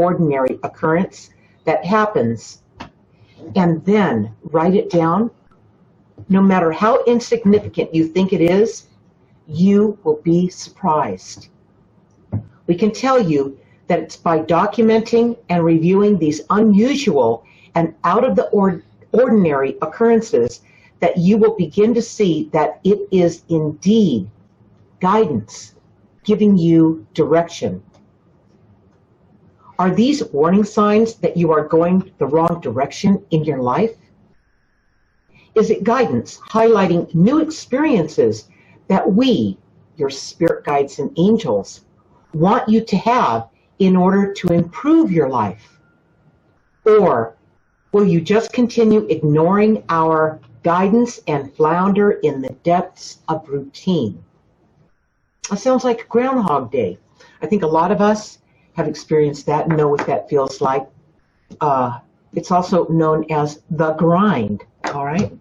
ordinary occurrence that happens, and then write it down, no matter how insignificant you think it is, you will be surprised. We can tell you that it's by documenting and reviewing these unusual and out of the ordinary occurrences that you will begin to see that it is indeed guidance giving you direction. Are these warning signs that you are going the wrong direction in your life? Is it guidance highlighting new experiences that we, your spirit guides and angels, want you to have in order to improve your life? Or will you just continue ignoring our guidance and flounder in the depths of routine? That sounds like Groundhog Day. I think a lot of us have experienced that and know what that feels like. It's also known as the grind, all right?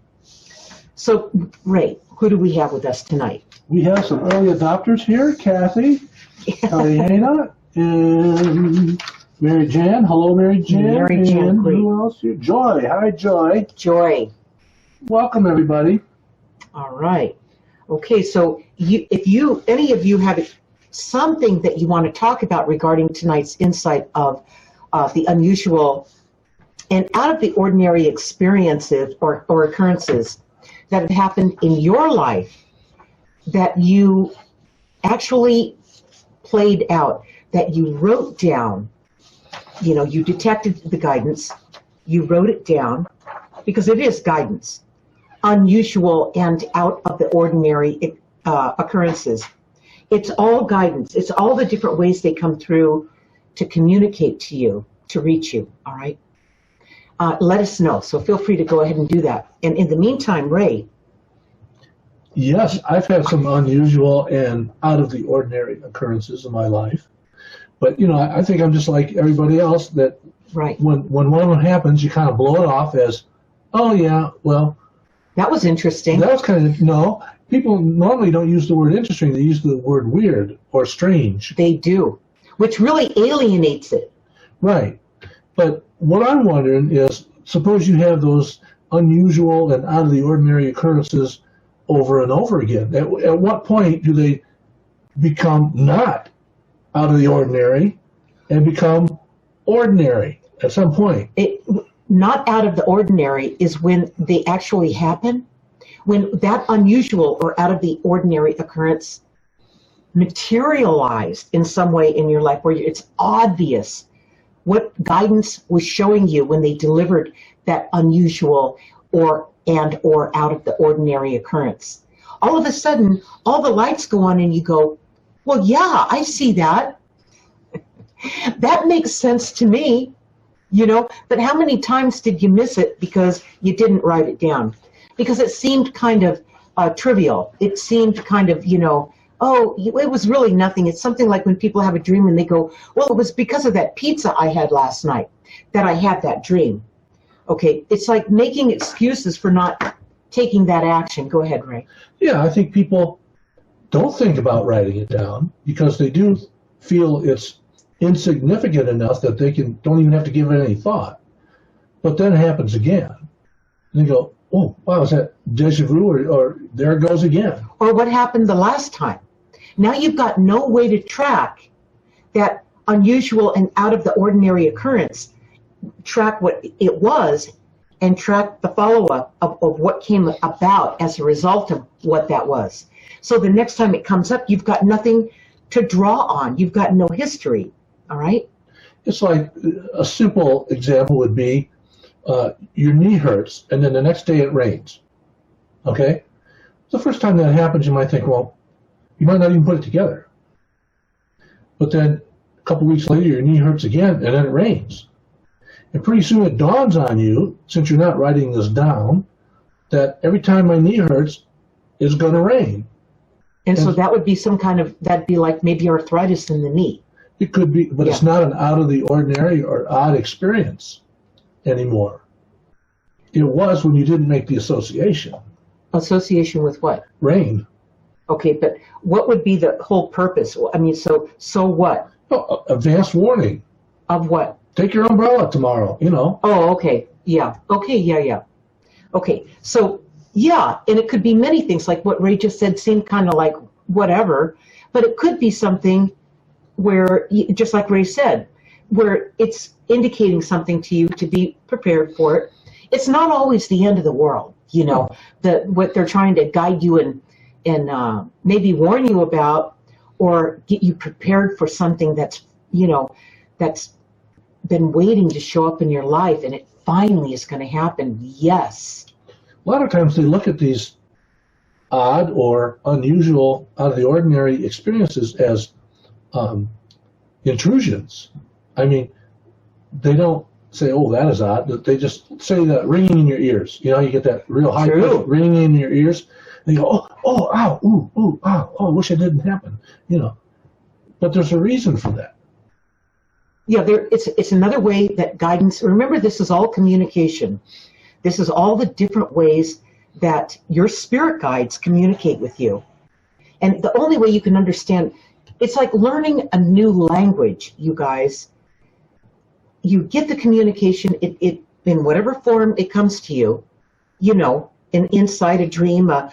So, Ray, who do we have with us tonight? We have some early adopters here, Kathy, Hannah, and Mary Jan. Hello, Mary Jan. Mary Jan, and great. Who else here? Joy. Hi, Joy. Joy. Welcome, everybody. All right. Okay, so if any of you have something that you want to talk about regarding tonight's insight of the unusual and out of the ordinary experiences or occurrences that have happened in your life that you actually played out, that you wrote down, you detected the guidance, you wrote it down, because it is guidance, unusual and out of the ordinary occurrences. It's all guidance. It's all the different ways they come through to communicate to you, to reach you, all right? Let us know. So feel free to go ahead and do that. And in the meantime, Ray. Yes, I've had some unusual and out of the ordinary occurrences in my life. But, I think I'm just like everybody else that right. when one of them happens, you kind of blow it off as, oh, yeah, well. That was interesting. That was kind of, no. People normally don't use the word interesting. They use the word weird or strange. They do, which really alienates it. Right. But what I'm wondering is, suppose you have those unusual and out of the ordinary occurrences over and over again. At what point do they become not out of the ordinary and become ordinary at some point? Not out of the ordinary is when they actually happen, when that unusual or out of the ordinary occurrence materialized in some way in your life where it's obvious what guidance was showing you when they delivered that unusual or out of the ordinary occurrence. All of a sudden, all the lights go on and you go, well, yeah, I see that. That makes sense to me, but how many times did you miss it because you didn't write it down? Because it seemed kind of trivial. It seemed kind of, oh, it was really nothing. It's something like when people have a dream and they go, well, it was because of that pizza I had last night that I had that dream. Okay, it's like making excuses for not taking that action. Go ahead, Ray. Yeah, I think people don't think about writing it down because they do feel it's insignificant enough that they don't even have to give it any thought. But then it happens again. And they go, oh, wow, is that deja vu or there it goes again? Or what happened the last time? Now you've got no way to track that unusual and out of the ordinary occurrence, track what it was, and track the follow-up of what came about as a result of what that was. So the next time it comes up, you've got nothing to draw on. You've got no history, all right? It's like a simple example would be your knee hurts, and then the next day it rains, okay? The first time that happens, you might think, well, you might not even put it together. But then a couple weeks later, your knee hurts again, and then it rains. And pretty soon it dawns on you, since you're not writing this down, that every time my knee hurts, it's going to rain. And so that would be that'd be like maybe arthritis in the knee. It could be, but It's not an out of the ordinary or odd experience anymore. It was when you didn't make the association. Association with what? Rain. Okay, but what would be the whole purpose? I mean, so what? Well, advanced warning. Of what? Take your umbrella tomorrow, you know. Oh, okay. Yeah. Okay, yeah. Okay, so, yeah, and it could be many things, like what Ray just said seemed kind of like whatever, but it could be something where, just like Ray said, where it's indicating something to you to be prepared for it. It's not always the end of the world, you know, what they're trying to guide you and maybe warn you about, or get you prepared for something that's, you know, that's been waiting to show up in your life, and it finally is going to happen. Yes. A lot of times they look at these odd or unusual, out of the ordinary experiences as intrusions. I mean, they don't say, "Oh, that is odd." They just say that ringing in your ears. You know, you get that real high pitch ringing in your ears, and you go, "Oh, ow, ooh, ow, oh, I wish it didn't happen." You know, but there's a reason for that. Yeah, it's another way that guidance. Remember, this is all communication. This is all the different ways that your spirit guides communicate with you. And the only way you can understand, it's like learning a new language, you guys. You get the communication, it in whatever form it comes to you, you know, an insight, a dream, a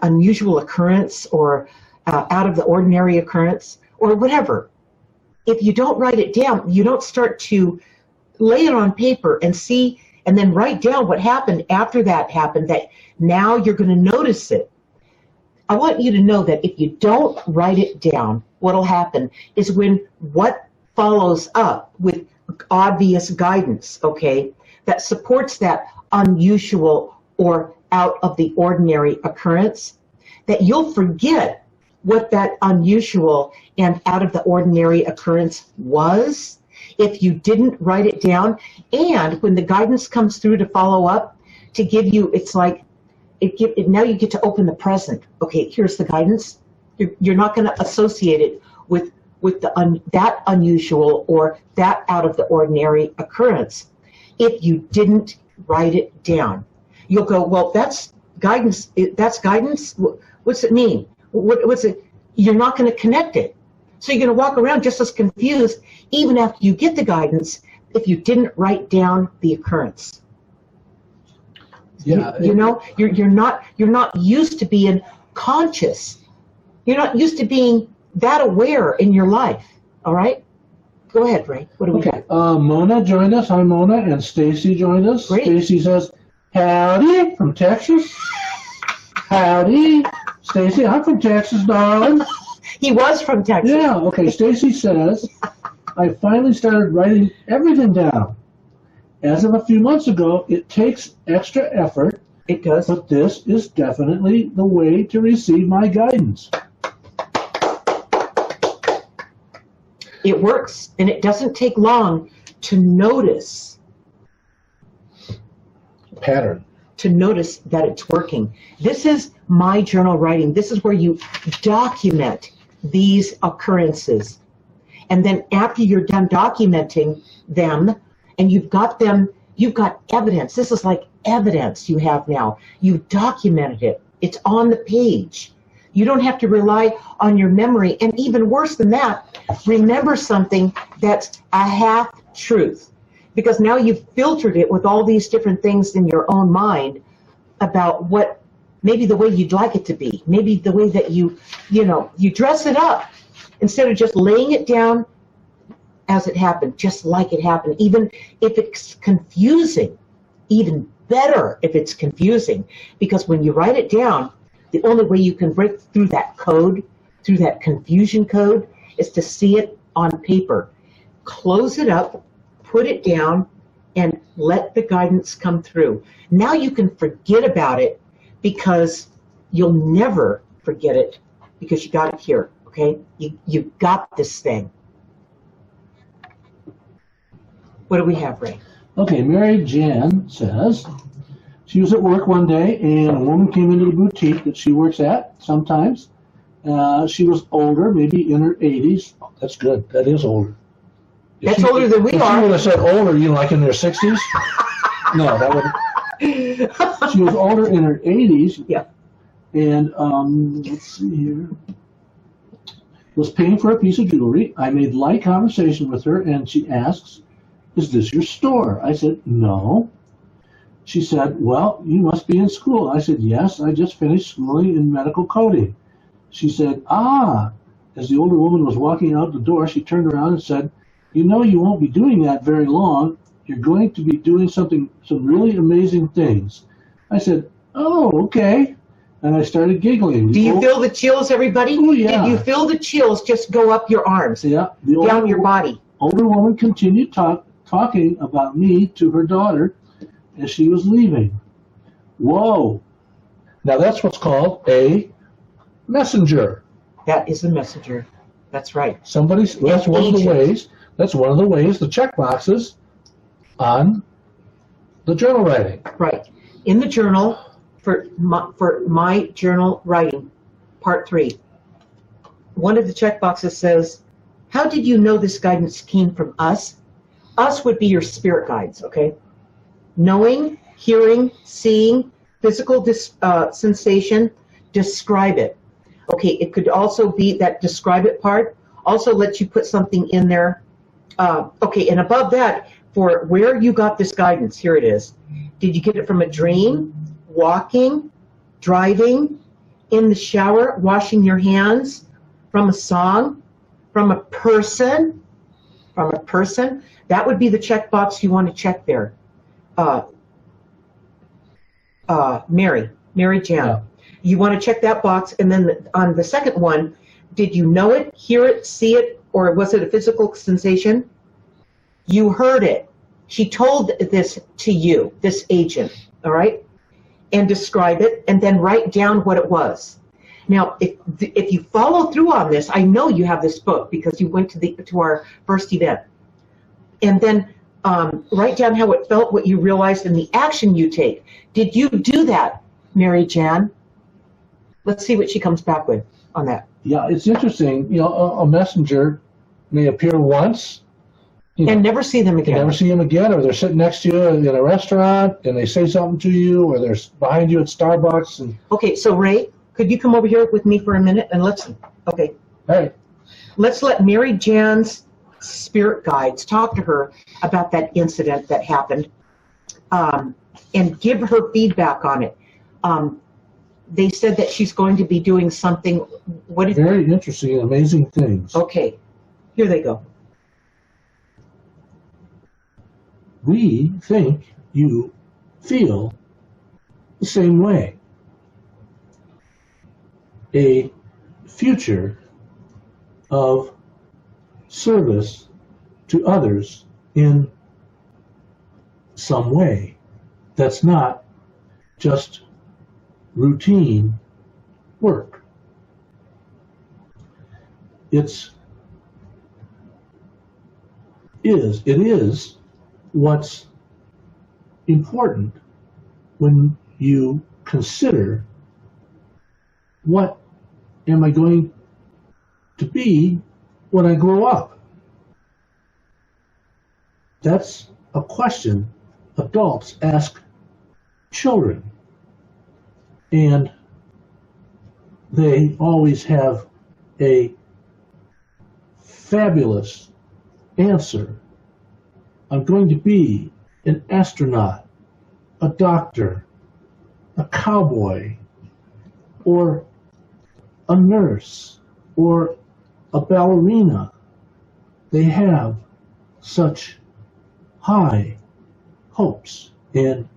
unusual occurrence, or out of the ordinary occurrence, or whatever. If you don't write it down, you don't start to lay it on paper and see, and then write down what happened after that happened, that now you're going to notice it. I want you to know that if you don't write it down, what'll happen is when what follows up with obvious guidance, okay, that supports that unusual or out of the ordinary occurrence, that you'll forget what that unusual and out of the ordinary occurrence was if you didn't write it down. And when the guidance comes through to follow up, to give you, it's like, now you get to open the present. Okay, here's the guidance. You're not going to associate it with that unusual or that out of the ordinary occurrence if you didn't write it down. You'll go, well, that's guidance. That's guidance. What's it mean? What's it? You're not going to connect it. So you're going to walk around just as confused, even after you get the guidance, if you didn't write down the occurrence. Yeah, you know, you're not used to being conscious. You're not used to being that aware in your life. All right, go ahead, Ray. What do we got? Mona joined us. Hi, Mona, and Stacy joined us. Great. Stacy says, "Howdy from Texas." Howdy, Stacy. I'm from Texas, darling. He was from Texas. Yeah. Okay. Stacy says, "I finally started writing everything down. As of a few months ago, it takes extra effort. It does. But this is definitely the way to receive my guidance." It works, and it doesn't take long to notice. Pattern. To notice that it's working. This is my journal writing. This is where you document these occurrences. And then after you're done documenting them, and you've got evidence. This is like evidence you have now. You've documented it. It's on the page. You don't have to rely on your memory. And even worse than that, remember something that's a half-truth. Because now you've filtered it with all these different things in your own mind about what, maybe the way you'd like it to be. Maybe the way that you dress it up. Instead of just laying it down as it happened, just like it happened. Even if it's confusing, even better if it's confusing. Because when you write it down, the only way you can break through that code, through that confusion code, is to see it on paper. Close it up, put it down, and let the guidance come through. Now you can forget about it, because you'll never forget it, because you got it here, okay? You got this thing. What do we have, Ray? Okay, Mary Jan says, she was at work one day, and a woman came into the boutique that she works at sometimes. She was older, maybe in her 80s. Oh, that's good. That is older. That's older than we if are. She would have said older, like in their 60s. No, that wouldn't. She was older in her 80s. Yeah. And let's see here. was paying for a piece of jewelry. I made light conversation with her, and she asks, "Is this your store?" I said, "No." She said, "Well, you must be in school." I said, "Yes, I just finished schooling in medical coding." She said, "Ah." As the older woman was walking out the door, she turned around and said, "You know, you won't be doing that very long. You're going to be doing some really amazing things." I said, "Oh, okay." And I started giggling. Do you feel the chills, everybody? Oh, yeah. Did you feel the chills just go up your arms, Yeah. down your body? Older woman continued talking about me to her daughter as she was leaving. Whoa. Now that's what's called a messenger. That is a messenger. That's right. That's one of the ways. That's one of the ways, the check boxes on the journal writing. Right. In the journal, for my journal writing, part 3, one of the check boxes says, "How did you know this guidance came from us?" Us would be your spirit guides, okay? Knowing, hearing, seeing, physical sensation, describe it. Okay, it could also be that describe it part. Also lets you put something in there. Okay, and above that, for where you got this guidance, here it is. Did you get it from a dream, walking, driving, in the shower, washing your hands, from a song, from a person? From a person? That would be the checkbox you want to check there. Mary Jan. Yeah. You want to check that box, and then on the second one, did you know it, hear it, see it, or was it a physical sensation? You heard it. She told this to you, this agent, all right? And describe it, and then write down what it was. Now, if you follow through on this, I know you have this book because you went to our first event. And then write down how it felt, what you realized, and the action you take. Did you do that, Mary Jan? Let's see what she comes back with on that. Yeah, it's interesting. You know, a messenger may appear once, and never see them again. You never see them again, or they're sitting next to you in a restaurant, and they say something to you, or they're behind you at Starbucks. And okay, so Ray, could you come over here with me for a minute and let's let Mary Jan's spirit guides talk to her about that incident that happened, and give her feedback on it. They said that she's going to be doing something. Very interesting and amazing things. Okay, here they go. We think you feel the same way. A future of service to others in some way that's not just routine work. It is what's important when you consider, what am I going to be when I grow up? That's a question adults ask children, and they always have a fabulous answer. I'm going to be an astronaut, a doctor, a cowboy, or a nurse, or a ballerina. They have such high hopes and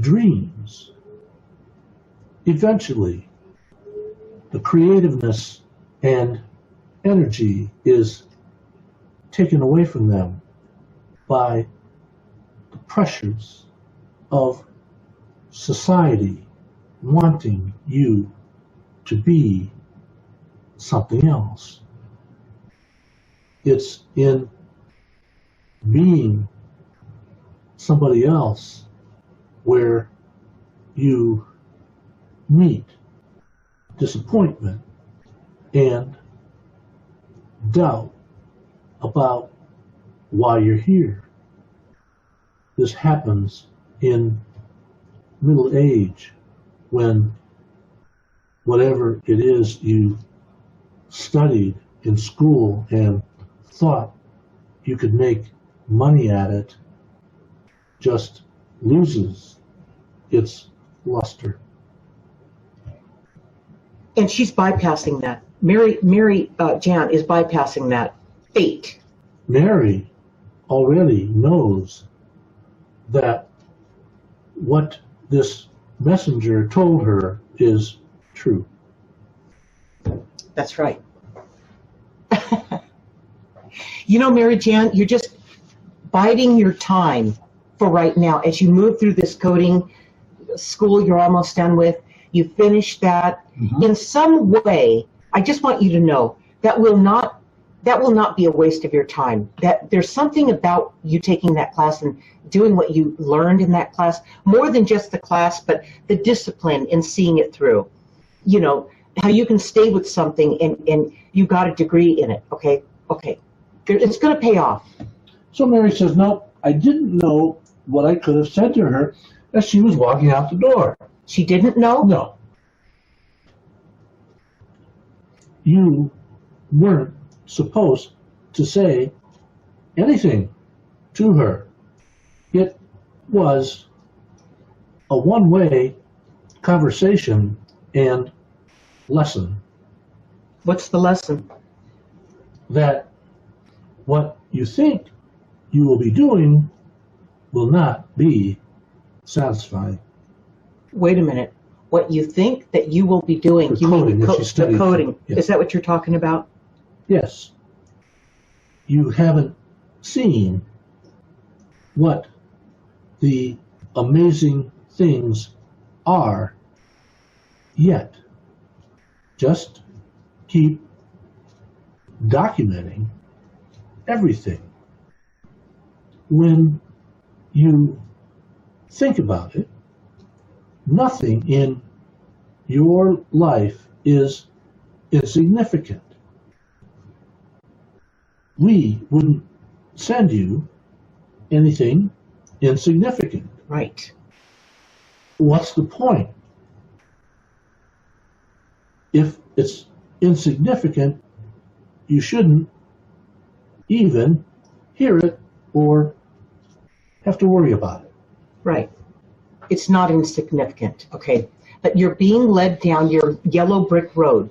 dreams. Eventually, the creativeness and energy is taken away from them by the pressures of society wanting you to be something else. It's in being somebody else where you meet disappointment and doubt about why you're here. This happens in middle age, when whatever it is you studied in school and thought you could make money at it just loses its luster. And she's bypassing that. Mary Jan is bypassing that fate. Mary already knows that what this messenger told her is true. That's right. You know, Mary Jan, you're just biding your time for right now. As you move through this coding school you're almost done with, you finish that. Mm-hmm. In some way, I just want you to know that will not be a waste of your time. That there's something about you taking that class and doing what you learned in that class, more than just the class, but the discipline in seeing it through. You know, how you can stay with something and you got a degree in it. Okay. It's going to pay off. So Mary says, no, I didn't know what I could have said to her as she was walking out the door. She didn't know? No. You weren't supposed to say anything to her. It was a one-way conversation and lesson. What's the lesson? That what you think you will be doing will not be satisfying. Wait a minute. What you think that you will be doing, The you coding, mean if you study the coding. yeah. Is that what you're talking about? Yes. You haven't seen what the amazing things are yet. Just keep documenting everything. When you think about it, nothing in your life is insignificant. We wouldn't send you anything insignificant. Right. What's the point? If it's insignificant, you shouldn't even hear it or have to worry about it. Right. It's not insignificant, okay? But you're being led down your yellow brick road.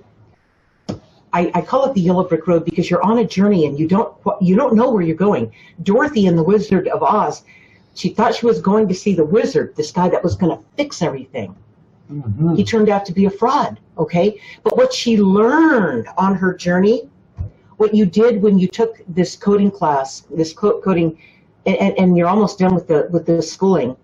I call it the yellow brick road because you're on a journey and you don't know where you're going. Dorothy in The Wizard of Oz, she thought she was going to see the wizard, this guy that was going to fix everything. Mm-hmm. He turned out to be a fraud, okay? But what she learned on her journey, what you did when you took this coding class, this coding, and you're almost done with the schooling,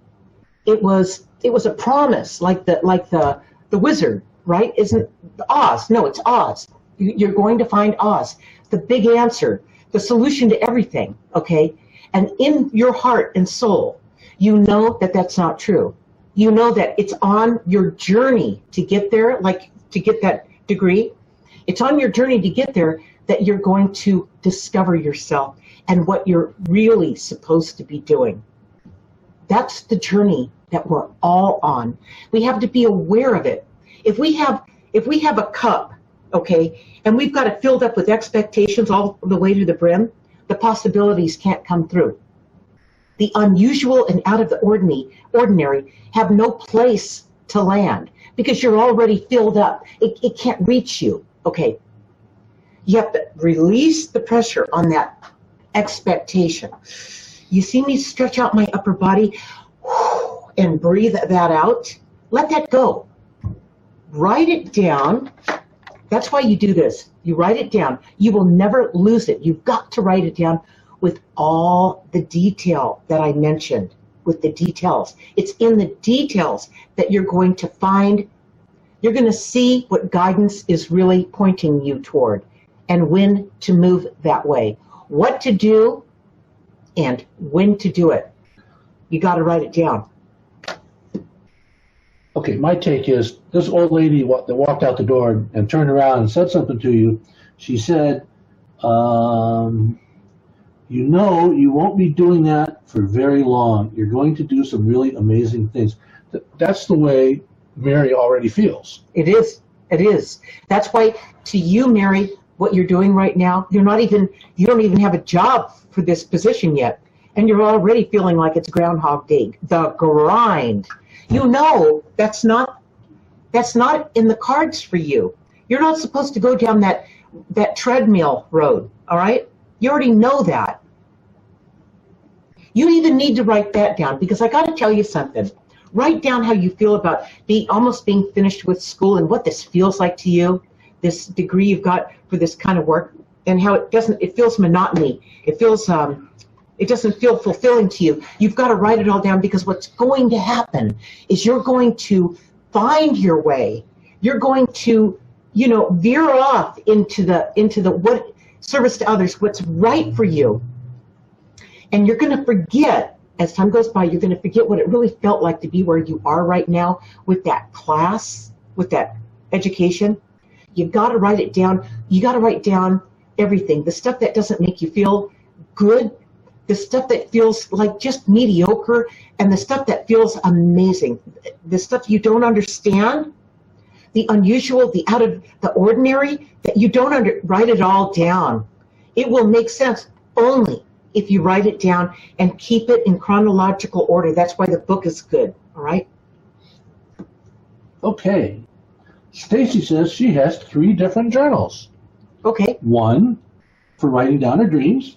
it was a promise, like the wizard, right? Isn't Oz? No, it's Oz. You're going to find Oz, the big answer, the solution to everything, okay? And in your heart and soul, you know that that's not true. You know that it's on your journey to get there, like to get that degree. It's on your journey to get there that you're going to discover yourself and what you're really supposed to be doing. That's the journey that we're all on. We have to be aware of it. If we have a cup, okay, and we've got it filled up with expectations all the way to the brim, the possibilities can't come through. The unusual and out of the ordinary have no place to land because you're already filled up. It can't reach you, okay? You have to release the pressure on that expectation. You see me stretch out my upper body and breathe that out? Let that go. Write it down. That's why you do this. You write it down. You will never lose it. You've got to write it down with all the detail that I mentioned, with the details. It's in the details that you're going to find, you're going to see what guidance is really pointing you toward and when to move that way. What to do and when to do it. You got to write it down. Okay, my take is this old lady that walked out the door and turned around and said something to you. She said, you know you won't be doing that for very long. You're going to do some really amazing things. That's the way Mary already feels. It is. It is. That's why to you, Mary, what you're doing right now. You don't even have a job for this position yet, and you're already feeling like it's Groundhog Day, the grind. You know that's not in the cards for you. You're not supposed to go down that treadmill road, all right? You already know that. You even need to write that down, because I got to tell you something. Write down how you feel about almost being finished with school and what this feels like to you, this degree you've got for this kind of work, and how it feels monotony. It doesn't feel fulfilling to you. You've got to write it all down, because what's going to happen is you're going to find your way. You're going to, veer off into the what service to others, what's right for you. And you're going to forget, as time goes by, you're going to forget what it really felt like to be where you are right now with that class, with that education. You've got to write it down. You got to write down everything. The stuff that doesn't make you feel good, the stuff that feels like just mediocre, and the stuff that feels amazing. The stuff you don't understand, the unusual, the out of the ordinary, that you don't write it all down. It will make sense only if you write it down and keep it in chronological order. That's why the book is good, all right? Okay. Stacy says she has 3 different journals. Okay. One for writing down her dreams,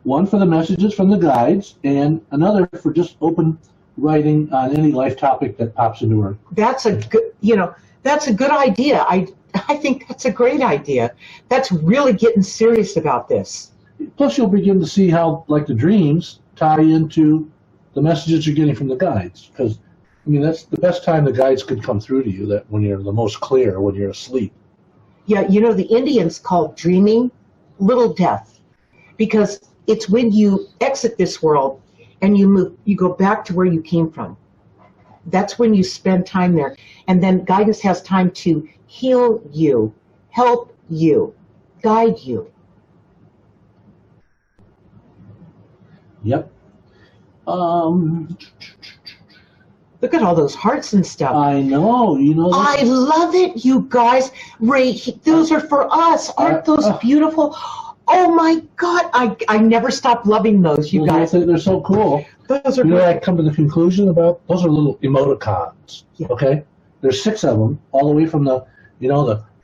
one for the messages from the guides, and another for just open writing on any life topic that pops into her. That's a good idea. I think that's a great idea. That's really getting serious about this. Plus, you'll begin to see how, like, the dreams tie into the messages you're getting from the guides. Because, that's the best time the guides could come through to you, that when you're the most clear, when you're asleep. Yeah, the Indians call dreaming little death, because it's when you exit this world and you go back to where you came from. That's when you spend time there. And then guidance has time to heal you, help you, guide you. Yep. Look at all those hearts and stuff. I know. I love it, you guys. Ray, those are for us. Aren't those beautiful? Oh my God, I never stop loving those, you guys. They're so cool. Those are I come to the conclusion about, those are little emoticons, okay? There's 6 of them, all the way from the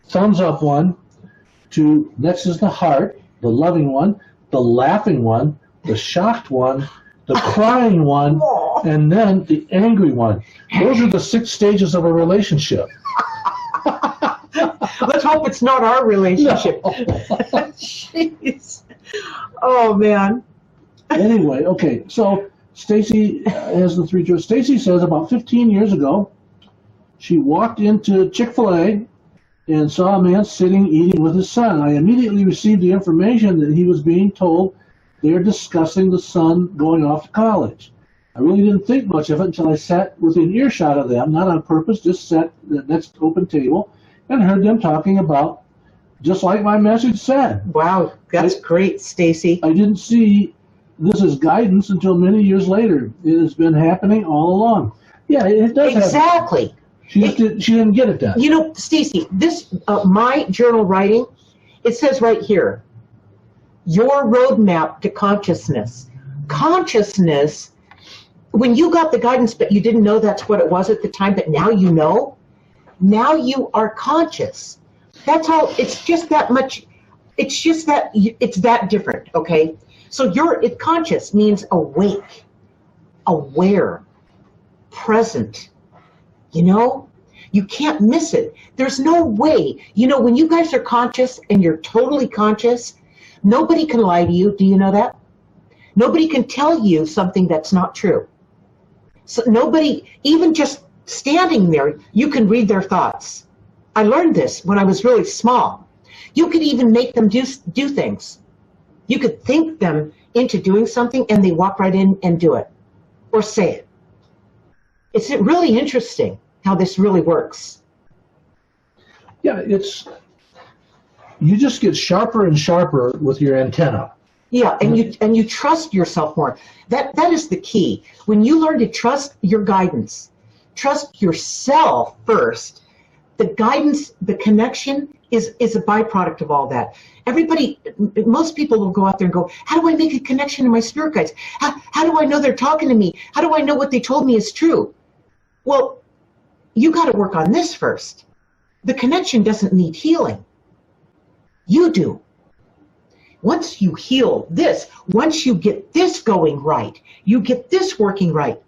thumbs up one to, next is the heart, the loving one, the laughing one, the shocked one, the crying one, and then the angry one. Those are the 6 stages of a relationship. Let's hope it's not our relationship. No. Jeez. Oh, man. Anyway, okay, so Stacy has the 3 jewels. Stacy says about 15 years ago, she walked into Chick-fil-A and saw a man sitting eating with his son. I immediately received the information that he was being told they're discussing the son going off to college. I really didn't think much of it until I sat within earshot of them, not on purpose, just sat at the next open table and heard them talking about, just like my message said. Wow, that's great, Stacy. I didn't see this as guidance until many years later. It has been happening all along. Yeah, it does exactly. Happen. She didn't get it then. Stacy, this my journal writing, it says right here, your roadmap to consciousness. Consciousness, when you got the guidance, but you didn't know that's what it was at the time, but now you know, now you are conscious. That's all. It's just that much. It's just that it's that different, okay? So conscious means awake, aware, present. You can't miss it. There's no way. When you guys are conscious and you're totally conscious, nobody can lie to you. Do you know that? Nobody can tell you something that's not true. So nobody, even just standing there, you can read their thoughts. I learned this when I was really small. You could even make them do things. You could think them into doing something and they walk right in and do it or say it. It's really interesting how this really works. Yeah, you just get sharper and sharper with your antenna. Yeah, and you trust yourself more. That is the key. When you learn to trust your guidance, trust yourself first, the guidance, the connection is a byproduct of all that. Most people will go out there and go, how do I make a connection to my spirit guides? How do I know they're talking to me? How do I know what they told me is true? Well, you got to work on this first. The connection doesn't need healing. You do. Once you heal this, once you get this going right, you get this working right.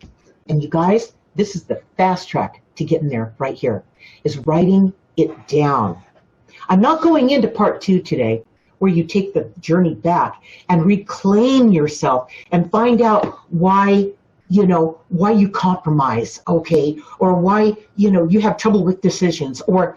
And you guys, this is the fast track to getting there right here, is writing it down. I'm not going into part 2 today, where you take the journey back and reclaim yourself and find out why you compromise, okay? Or why, you have trouble with decisions, or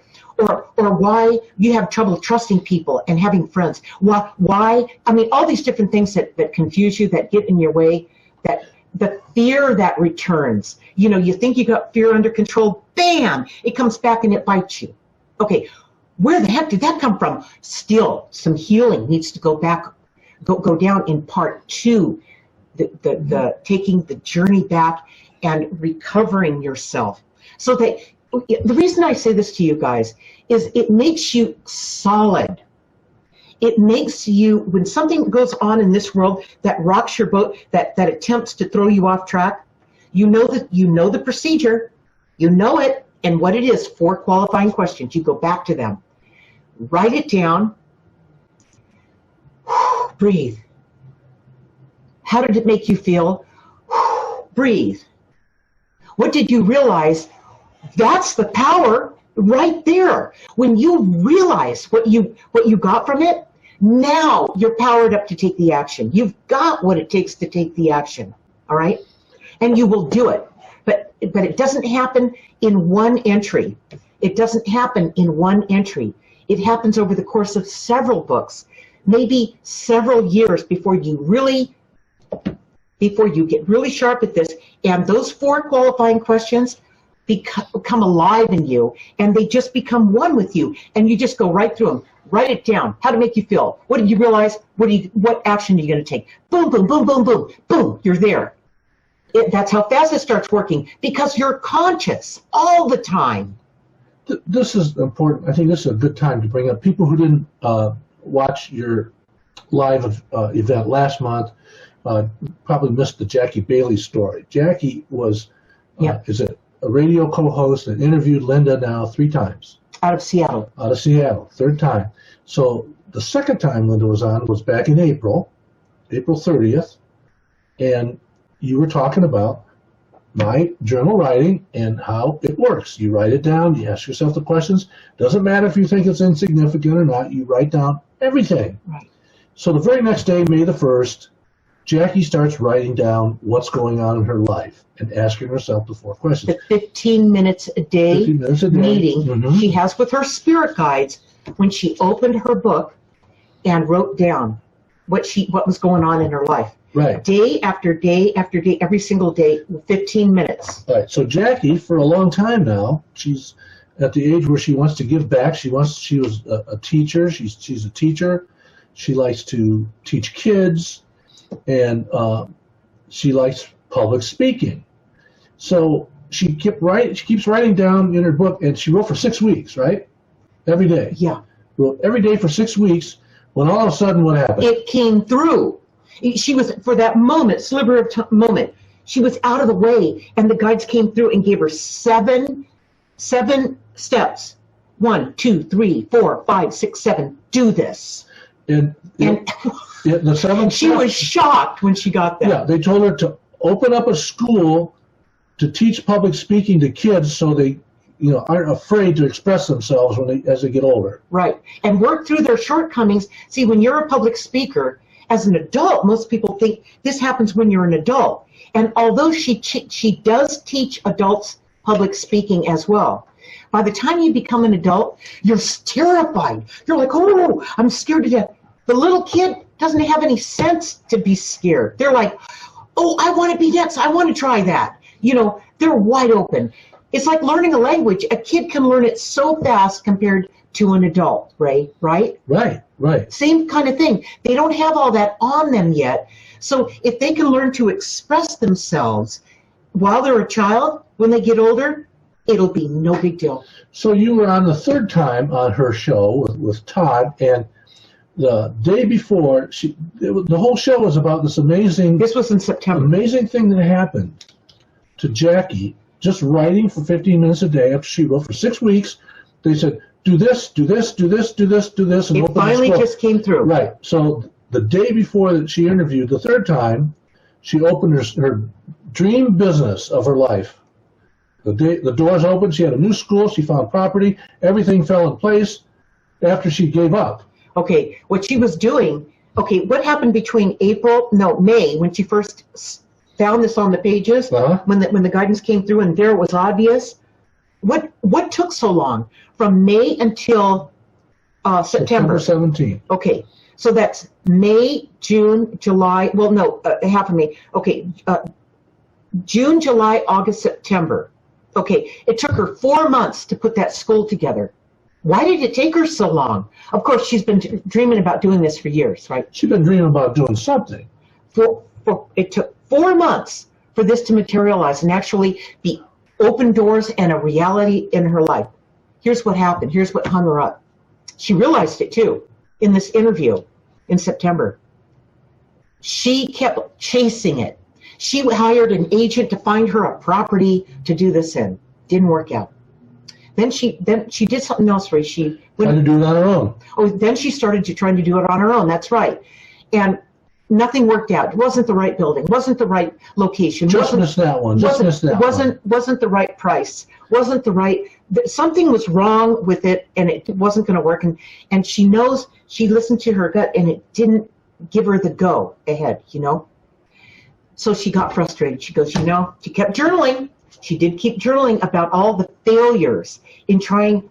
why you have trouble trusting people and having friends. Why, I mean, all these different things that confuse you, that get in your way, that the fear that returns. You think you got fear under control, bam, it comes back and it bites you. Okay, where the heck did that come from? Still, some healing needs to go down in part 2, the taking the journey back and recovering yourself. So that the reason I say this to you guys is it makes you solid. It makes you, when something goes on in this world that rocks your boat, that attempts to throw you off track, you know the procedure, you know it, and what it is. 4 qualifying questions. You go back to them. Write it down. Breathe. How did it make you feel? Breathe. What did you realize? That's the power right there. When you realize what you got from it, now you're powered up to take the action. You've got what it takes to take the action. All right? And you will do it. But it doesn't happen in one entry. It doesn't happen in one entry. It happens over the course of several books, maybe several years before you get really sharp at this. And those 4 qualifying questions become alive in you, and they just become one with you, and you just go right through them. Write it down. How to make you feel? What did you realize? What action are you going to take? Boom, boom, boom, boom, boom, boom. You're there. That's how fast it starts working, because you're conscious all the time. This is important. I think this is a good time to bring up people who didn't watch your live event last month. Probably missed the Jackie Bailey story. Jackie was is a radio co-host and interviewed Linda now 3 times. Out of Seattle. 3rd time. So the 2nd time Linda was on was back in April 30th, and you were talking about my journal writing and how it works. You write it down, you ask yourself the questions. Doesn't matter if you think it's insignificant or not, you write down everything. Right. So the very next day, May the 1st, Jackie starts writing down what's going on in her life and asking herself the 4 questions. The 15 minutes a day, meeting she has with her spirit guides when she opened her book and wrote down what was going on in her life. Right. Day after day after day, every single day, 15 minutes. Right. So Jackie, for a long time now, she's at the age where she wants to give back. She was a teacher. She's a teacher. She likes to teach kids, and she likes public speaking. So she keeps writing down in her book, and she wrote for 6 weeks, right? Every day. Yeah. Wrote every day for 6 weeks. When all of a sudden, what happened? It came through. She was, for that sliver of moment, she was out of the way, and the guides came through and gave her seven steps. 1, 2, 3, 4, 5, 6, 7. Do this. And the 7 she was shocked when she got that. Yeah, they told her to open up a school to teach public speaking to kids, so they, aren't afraid to express themselves as they get older. Right, and work through their shortcomings. See, when you're a public speaker, as an adult, most people think this happens when you're an adult. And although she does teach adults public speaking as well, by the time you become an adult, you're terrified. You're like, oh, I'm scared to death. The little kid doesn't have any sense to be scared. They're like, oh, I want to be next. I want to try that. They're wide open. It's like learning a language. A kid can learn it so fast compared to an adult, right? Right. Same kind of thing. They don't have all that on them yet. So if they can learn to express themselves while they're a child, when they get older, It'll be no big deal. So you were on the third time on her show with Todd, and the day before, the whole show was about this amazing. This was in September. Amazing thing that happened to Jackie, just writing for 15 minutes a day after she wrote for 6 weeks. They said, do this, do this, do this, do this, do this. And it finally just came through. Right. So the day before that she interviewed, the third time, she opened her dream business of her life. The doors opened. She had a new school. She found property. Everything fell in place after she gave up. Okay, what she was doing, okay, what happened between May, when she first found this on the pages, when the guidance came through and there it was obvious? What took so long? From May until September 17th. Okay, so that's May, June, July, half of May. Okay, June, July, August, September. Okay, it took her 4 months to put that school together. Why did it take her so long? Of course, she's been dreaming about doing this for years, right? She's been dreaming about doing something. It took 4 months for this to materialize and actually be open doors and a reality in her life. Here's what happened. Here's what hung her up. She realized it, too, in this interview in September. She kept chasing it. She hired an agent to find her a property to do this in. Didn't work out. Then she did something else, Ray. She tried to do it on her own. Oh, then she started trying to do it on her own. That's right. And nothing worked out. It wasn't the right building. Wasn't the right location. Just missed that one. Wasn't the right price. Wasn't the right. Something was wrong with it, and it wasn't going to work. And she knows. She listened to her gut, and it didn't give her the go ahead. So she got frustrated. She goes, she kept journaling. She did keep journaling about all the failures in trying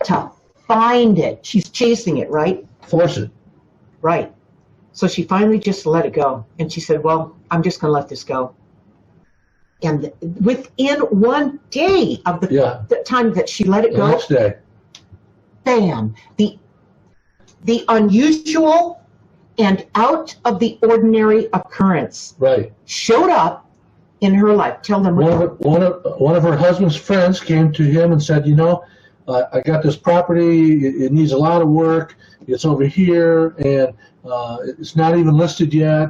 to find it. She's chasing it, right? Force it. Right. So she finally just let it go. And she said, well, I'm just going to let this go. And within 1 day of the time that she let it go, next day, bam, the unusual and out of the ordinary occurrence showed up in her life. Tell them. One of her husband's friends came to him and said, I got this property. It needs a lot of work. It's over here, and it's not even listed yet.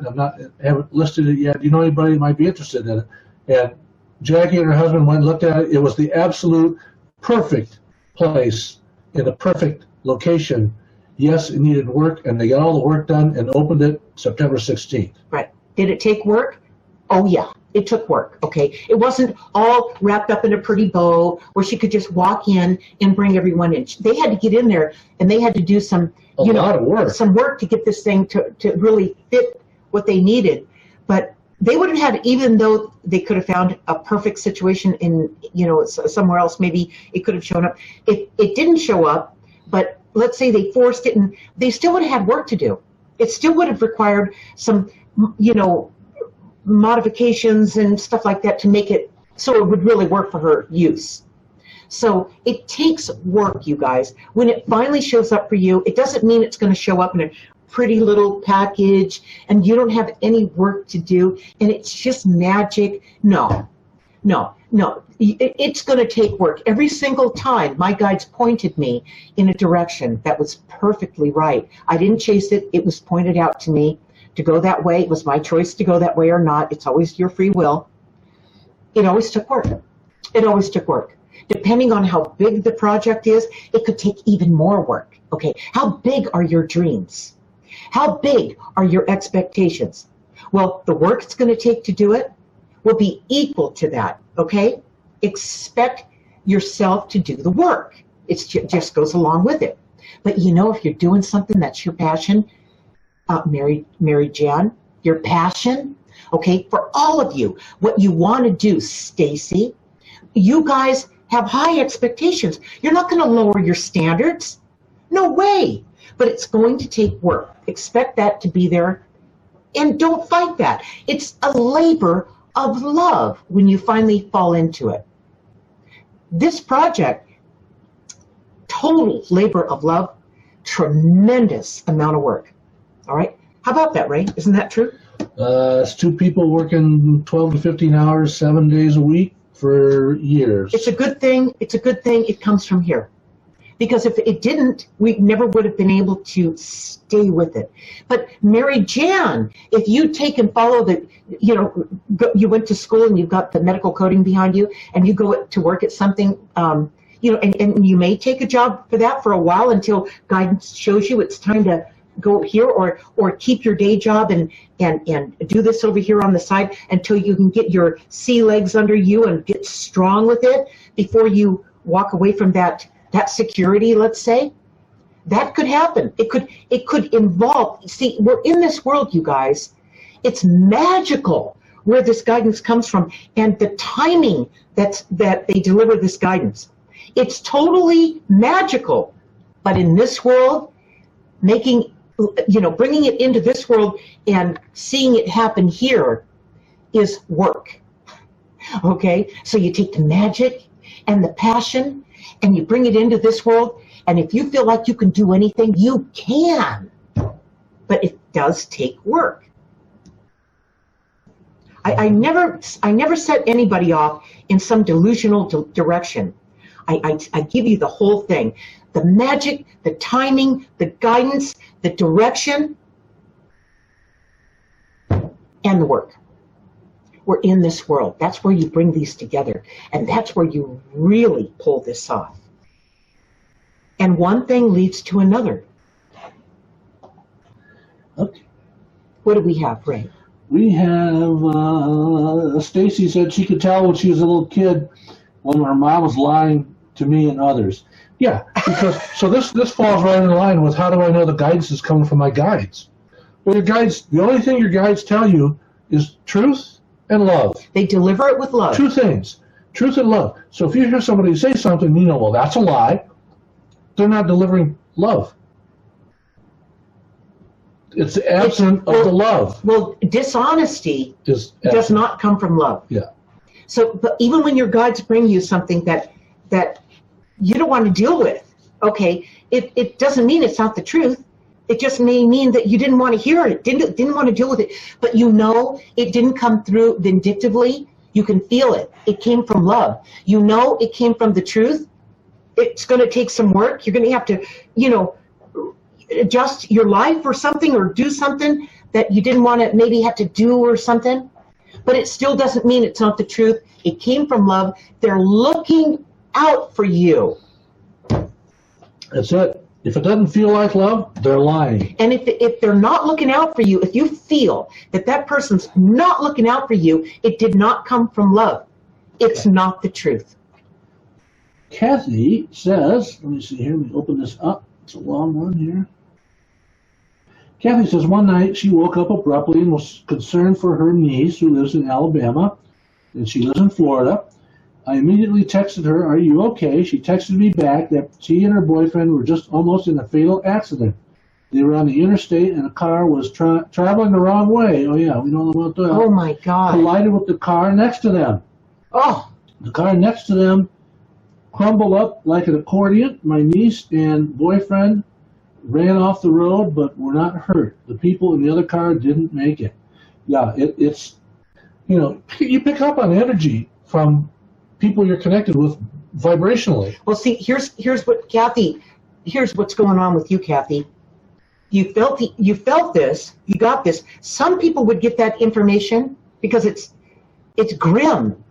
Haven't listed it yet. Do you know anybody that might be interested in it? And Jackie and her husband went and looked at it. It was the absolute perfect place in a perfect location. Yes, it needed work, and they got all the work done and opened it September 16th. Right. Did it take work? Oh, yeah. It took work, okay? It wasn't all wrapped up in a pretty bow where she could just walk in and bring everyone in. They had to get in there, and they had to do some work to get this thing to really fit what they needed. But they would have had, even though they could have found a perfect situation in, somewhere else, maybe it could have shown up. It didn't show up, but let's say they forced it, and they still would have had work to do. It still would have required some, modifications and stuff like that to make it so it would really work for her use. So it takes work, you guys. When it finally shows up for you, it doesn't mean it's going to show up in a pretty little package and you don't have any work to do and it's just magic. No. It's going to take work. Every single time my guides pointed me in a direction that was perfectly right. I didn't chase it. It was pointed out to me to go that way. It was my choice to go that way or not. It's always your free will. It always took work. Depending on how big the project is, it could take even more work. Okay, how big are your dreams? How big are your expectations? Well, the work it's going to take to do it will be equal to that, okay? Expect yourself to do the work. It just goes along with it. But if you're doing something that's your passion, Mary Jan, your passion, okay, for all of you, what you want to do, Stacy, you guys have high expectations. You're not going to lower your standards. No way. But it's going to take work. Expect that to be there. And don't fight that. It's a labor of love when you finally fall into it. This project, total labor of love, tremendous amount of work. All right. How about that, Ray? Isn't that true? It's 2 people working 12 to 15 hours, 7 days a week, for years. It's a good thing. It's a good thing it comes from here. Because if it didn't, we never would have been able to stay with it. But Mary Jan, if you take and follow the, you went to school and you've got the medical coding behind you, and you go to work at something, and you may take a job for that for a while until guidance shows you it's time to go here, or keep your day job and do this over here on the side until you can get your sea legs under you and get strong with it before you walk away from that security, let's say. That could happen. It could involve, see, we're in this world, you guys. It's magical where this guidance comes from and the timing that they deliver this guidance. It's totally magical. But in this world, bringing it into this world and seeing it happen here is work. Okay? So you take the magic and the passion and you bring it into this world, and if you feel like you can do anything, you can. But it does take work. I never set anybody off in some delusional direction. I give you the whole thing. The magic, the timing, the guidance, the direction, and the work. We're in this world. That's where you bring these together. And that's where you really pull this off. And one thing leads to another. Okay. What do we have, Ray? We have, Stacy said she could tell when she was a little kid when her mom was lying to me and others. Yeah, because, so this falls right in line with how do I know the guidance is coming from my guides? Well, your guides, the only thing your guides tell you is truth and love. They deliver it with love. Two things, truth and love. So if you hear somebody say something, well, that's a lie. They're not delivering love. It's absent of the love. Well, dishonesty does not come from love. Yeah. So, but even when your guides bring you something that you don't want to deal with, okay, it doesn't mean it's not the truth. It just may mean that you didn't want to hear it, didn't want to deal with it. But it didn't come through vindictively. You can feel it. It came from love. It came from the truth. It's going to take some work. You're going to have to, adjust your life or something, or do something that you didn't want to maybe have to do or something. But it still doesn't mean it's not the truth. It came from love. They're looking out for you. That's it. If it doesn't feel like love, they're lying. And if they're not looking out for you, if you feel that person's not looking out for you, it did not come from love. It's not the truth. Kathy says, let me see here, let me open this up. It's a long one here. Kathy says, one night she woke up abruptly and was concerned for her niece who lives in Alabama, and she lives in Florida. I immediately texted her, "Are you okay?" She texted me back that she and her boyfriend were just almost in a fatal accident. They were on the interstate and the car was traveling the wrong way. Oh yeah, we know about that. Oh my God. Collided with the car next to them. Oh. The car next to them crumbled up like an accordion. My niece and boyfriend ran off the road but were not hurt. The people in the other car didn't make it. Yeah, it's, you pick up on energy from people you're connected with vibrationally. Well, see, here's what's going on with you, Kathy. You felt this, you got this. Some people would get that information because it's grim,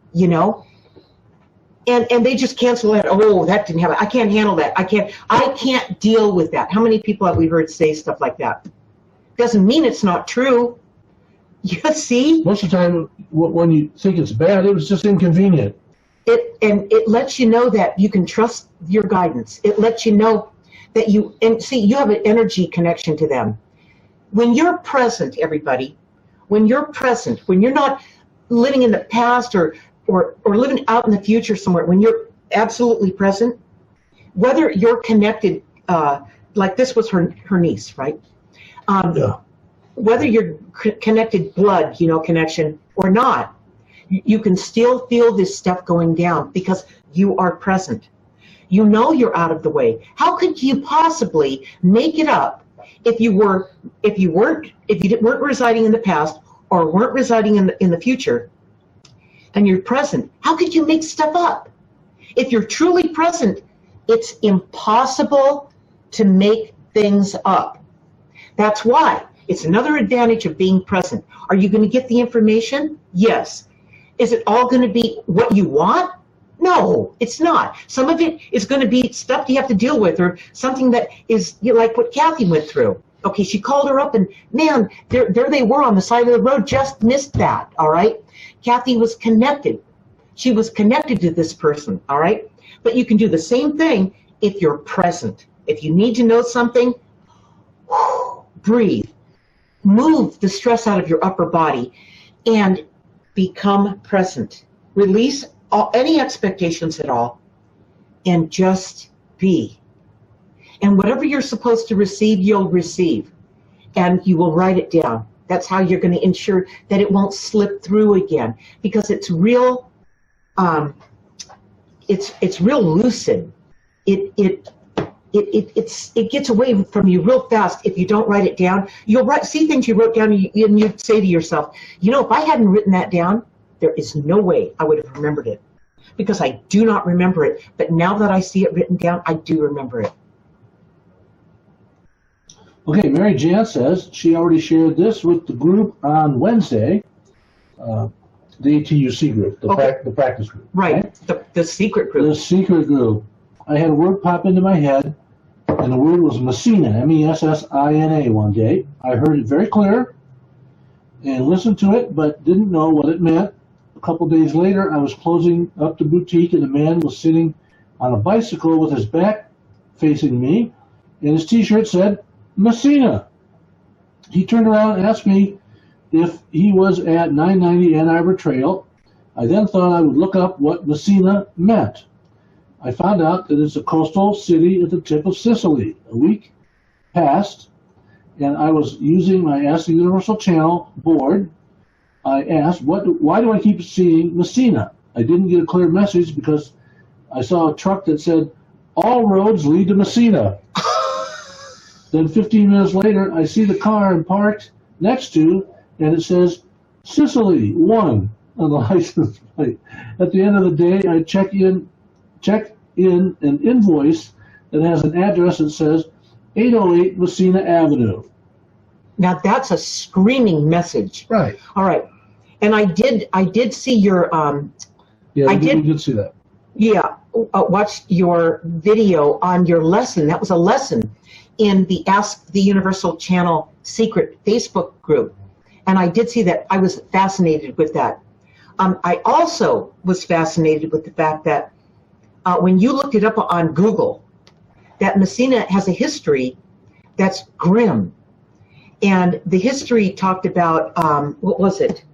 and they just cancel that. Oh, that didn't happen. I can't handle that. I can't deal with that. How many people have we heard say stuff like that? Doesn't mean it's not true. You see? Most of the time, when you think it's bad, it was just inconvenient. It lets you know that you can trust your guidance. It lets you know that you have an energy connection to them. When you're present, everybody, when you're present, when you're not living in the past or living out in the future somewhere, when you're absolutely present, whether you're connected, like this was her niece, right? Yeah. Whether you're connected blood, connection or not, you can still feel this stuff going down because you are present. You're out of the way. How could you possibly make it up if you weren't residing in the past or weren't residing in the future? and you're present, how could you make stuff up? If you're truly present, it's impossible to make things up. That's why it's another advantage of being present. Are you going to get the information? Yes. Is it all going to be what you want? No, it's not. Some of it is going to be stuff you have to deal with, or something that is like what Kathy went through. Okay, she called her up and, man, there they were on the side of the road, just missed that, all right? Kathy was connected. She was connected to this person, all right? But you can do the same thing if you're present. If you need to know something, breathe. Move the stress out of your upper body and become present. Release any expectations at all and just be. And whatever you're supposed to receive, you'll receive. And you will write it down. That's how you're going to ensure that it won't slip through again, because it's real. It's real lucid. It gets away from you real fast if you don't write it down. You'll see things you wrote down, and you'd say to yourself, you know, if I hadn't written that down, there is no way I would have remembered it, because I do not remember it. But now that I see it written down, I do remember it. Okay, Mary Jan says she already shared this with the group on Wednesday, the ATUC group, the practice group. Right, the secret group. The secret group. I had a word pop into my head, and the word was Messina, Messina, one day. I heard it very clear and listened to it, but didn't know what it meant. A couple days later, I was closing up the boutique, and a man was sitting on a bicycle with his back facing me, and his T-shirt said, Messina. He turned around and asked me if he was at 990 Ann Arbor Trail. I then thought I would look up what Messina meant. I found out that it's a coastal city at the tip of Sicily. A week passed, and I was using my Ask the Universal Channel board. I asked, why do I keep seeing Messina? I didn't get a clear message because I saw a truck that said, all roads lead to Messina. Then 15 minutes later, I see the car parked next to, and it says, Sicily 1 on the license plate. At the end of the day, I check in an invoice that has an address that says 808 Messina Avenue. Now that's a screaming message. Right. All right. And I did see your yeah, we did see that. Yeah, watched your video on your lesson. That was a lesson in the Ask the Universal Channel secret Facebook group. And I did see that. I was fascinated with that. I also was fascinated with the fact that when you looked it up on Google, that Messina has a history that's grim. And the history talked about, what was it?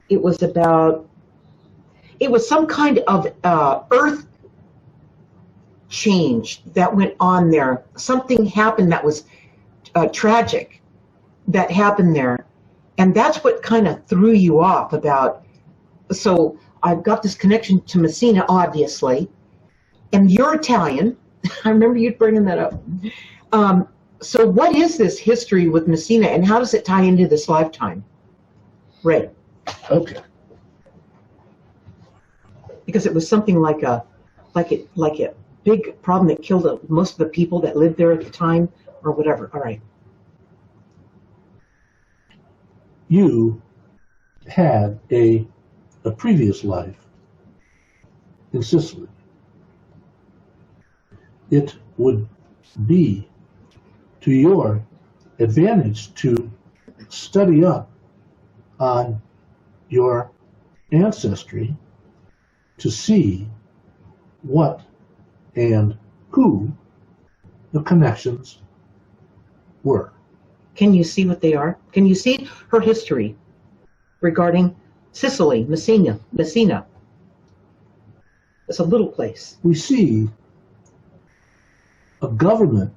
It was some kind of earth change that went on there. Something happened that was tragic that happened there. And that's what kind of threw you off about. So I've got this connection to Messina, obviously. And you're Italian. I remember you bringing that up. So what is this history with Messina, and how does it tie into this lifetime? Ray. Okay. Because it was something like a big problem that killed most of the people that lived there at the time, or whatever. All right. You had a previous life in Sicily. It would be to your advantage to study up on your ancestry to see what and who the connections were. Can you see what they are? Can you see her history regarding Sicily, Messina? It's a little place. We see a government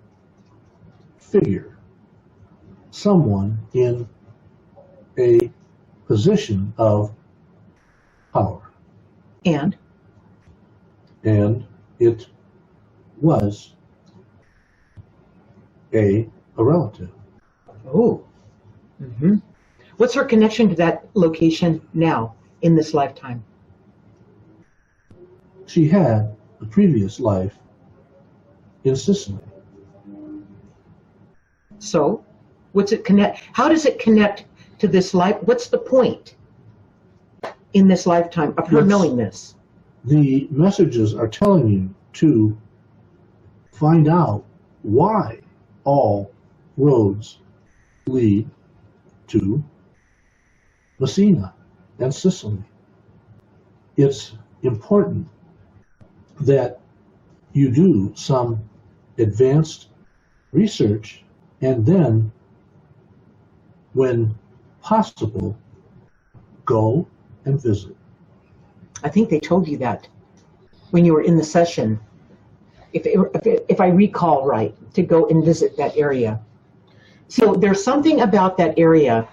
figure, someone in a position of power. And it was a relative. oh, mm-hmm. What's her connection to that location now in this lifetime? She had a previous life in Sicily. So, what's it connect? How does it connect to this life? What's the point in this lifetime of her knowing this? The messages are telling you to find out why all roads lead to Messina and Sicily. It's important that you do some advanced research and then, when possible, go and visit. I think they told you that when you were in the session, if I recall right, to go and visit that area. So there's something about that area.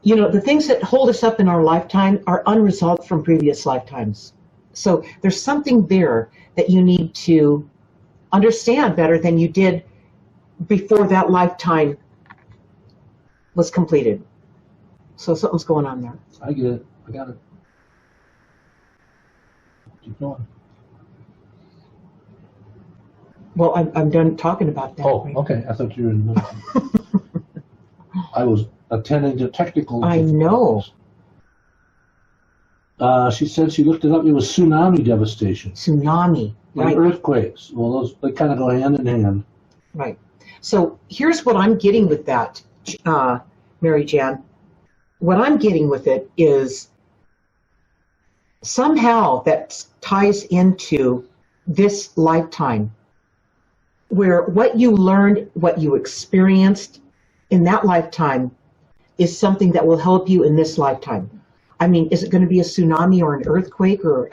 You know, the things that hold us up in our lifetime are unresolved from previous lifetimes. So there's something there that you need to understand better than you did before that lifetime was completed. So something's going on there. I get it. I got it. Keep going. Well, I'm done talking about that. Oh, right? okay. I thought you were in the middle. I was attending to technical. I know. She said she looked it up. It was tsunami devastation. Tsunami, And right? earthquakes. Well, those they kind of go hand in hand. Right. So here's what I'm getting with that, Mary Jan. What I'm getting with it is somehow that ties into this lifetime, where what you learned, what you experienced in that lifetime is something that will help you in this lifetime. I mean, is it going to be a tsunami or an earthquake or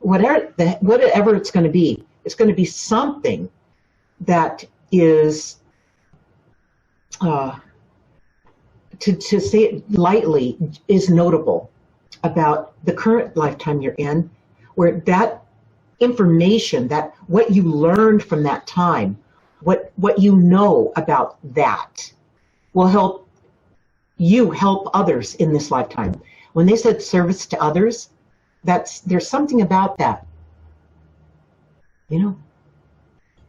whatever it's going to be? It's going to be something that is, to say it lightly, is notable about the current lifetime you're in, where that information, that what you learned from that time, what you know about that will help you help others in this lifetime. When they said service to others, there's something about that, you know.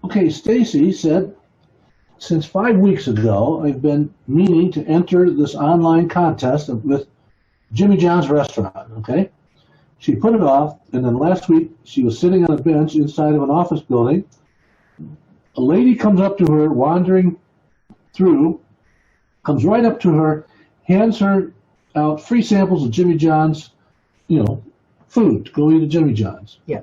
Okay, Stacy said, since 5 weeks ago, I've been meaning to enter this online contest with Jimmy John's restaurant, okay? She put it off, and then last week she was sitting on a bench inside of an office building. A lady comes up to her, wandering through, comes right up to her, hands her out free samples of Jimmy John's, food to go eat at Jimmy John's. Yeah.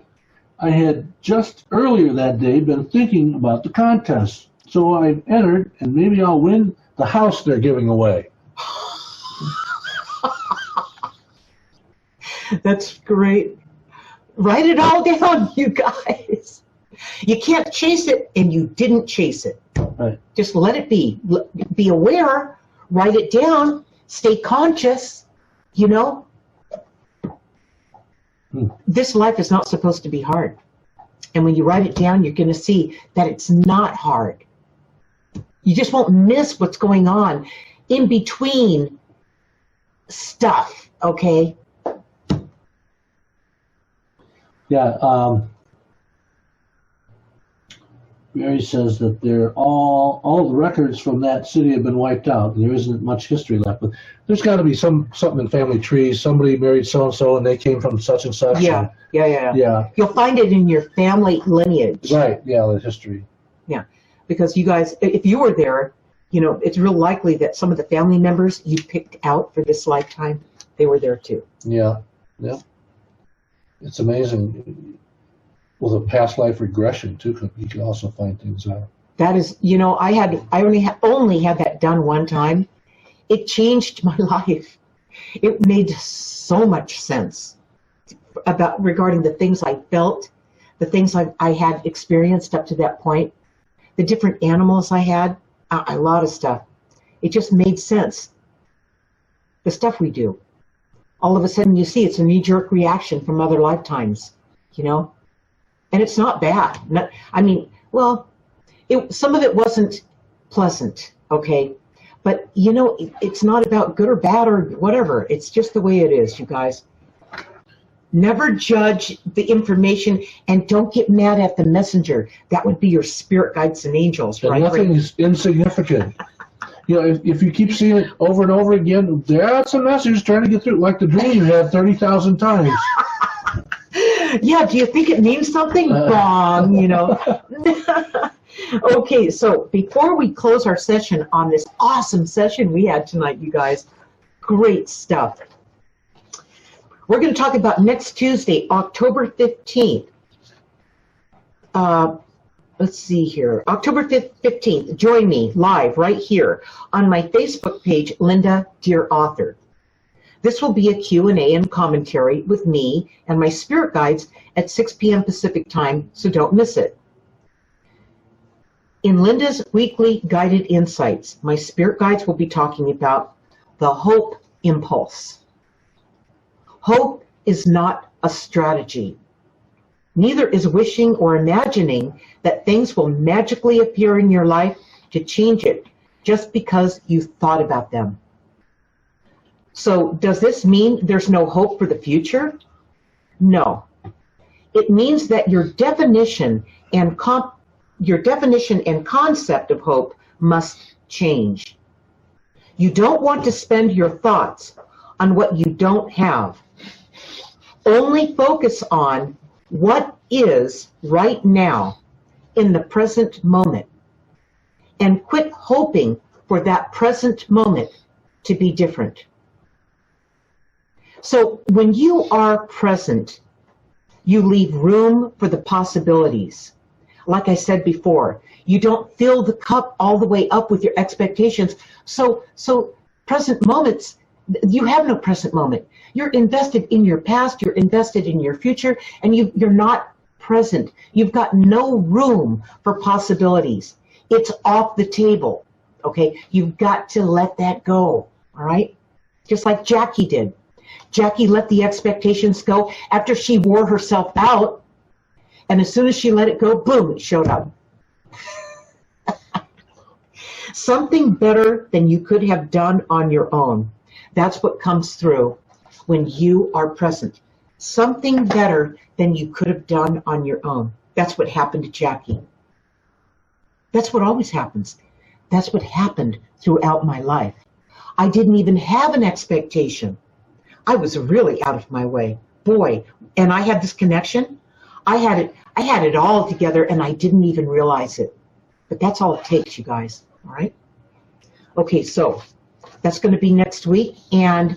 I had just earlier that day been thinking about the contest, so I entered, and maybe I'll win the house they're giving away. That's great. Write it all down, you guys. You can't chase it, and you didn't chase it. Right. Just let it be. Be aware. Write it down. Stay conscious. You know? This life is not supposed to be hard. And when you write it down, you're going to see that it's not hard. You just won't miss what's going on in between stuff, okay? Yeah, Mary says that all the records from that city have been wiped out, and there isn't much history left. But there's got to be something in family trees. Somebody married so and so, and they came from such and such. Yeah. You'll find it in your family lineage. Right. Yeah, the history. Yeah, because you guys, if you were there, it's real likely that some of the family members you picked out for this lifetime, they were there too. Yeah. It's amazing. With a past life regression too, you can also find things out. That is, I only had that done one time. It changed my life. It made so much sense regarding the things I felt, the things I had experienced up to that point, the different animals I had, a lot of stuff. It just made sense. The stuff we do. All of a sudden you see it's a knee-jerk reaction from other lifetimes, And it's not bad. Some of it wasn't pleasant, okay? But, you know, it's not about good or bad or whatever. It's just the way it is, you guys. Never judge the information, and don't get mad at the messenger. That would be your spirit guides and angels, And right? nothing is insignificant. You know, if you keep seeing it over and over again, that's a message trying to get through, like the dream you had 30,000 times. Yeah, do you think it means something? Wrong, you know. Okay, so before we close our session on this awesome session we had tonight, you guys, great stuff. We're going to talk about next Tuesday, October 15th. Let's see here. October 15th, join me live right here on my Facebook page, Linda Deir Author. This will be a Q&A and commentary with me and my spirit guides at 6 p.m. Pacific time, so don't miss it. In Linda's weekly guided insights, my spirit guides will be talking about the hope impulse. Hope is not a strategy. Neither is wishing or imagining that things will magically appear in your life to change it just because you thought about them. So does this mean there's no hope for the future? No. It means that your definition and concept of hope must change. You don't want to spend your thoughts on what you don't have. Only focus on what is right now in the present moment, and quit hoping for that present moment to be different. So when you are present, you leave room for the possibilities. Like I said before, you don't fill the cup all the way up with your expectations. So present moments, you have no present moment. You're invested in your past, you're invested in your future, and you're not present. You've got no room for possibilities. It's off the table, okay? You've got to let that go, all right? Just like Jackie did. Jackie let the expectations go after she wore herself out, and as soon as she let it go, boom, it showed up. Something better than you could have done on your own. That's what comes through when you are present. Something better than you could have done on your own. That's what happened to Jackie. That's what always happens. That's what happened throughout my life. I didn't even have an expectation. I was really out of my way. Boy, and I had this connection. I had it all together, and I didn't even realize it. But that's all it takes, you guys. All right? Okay, so that's going to be next week, and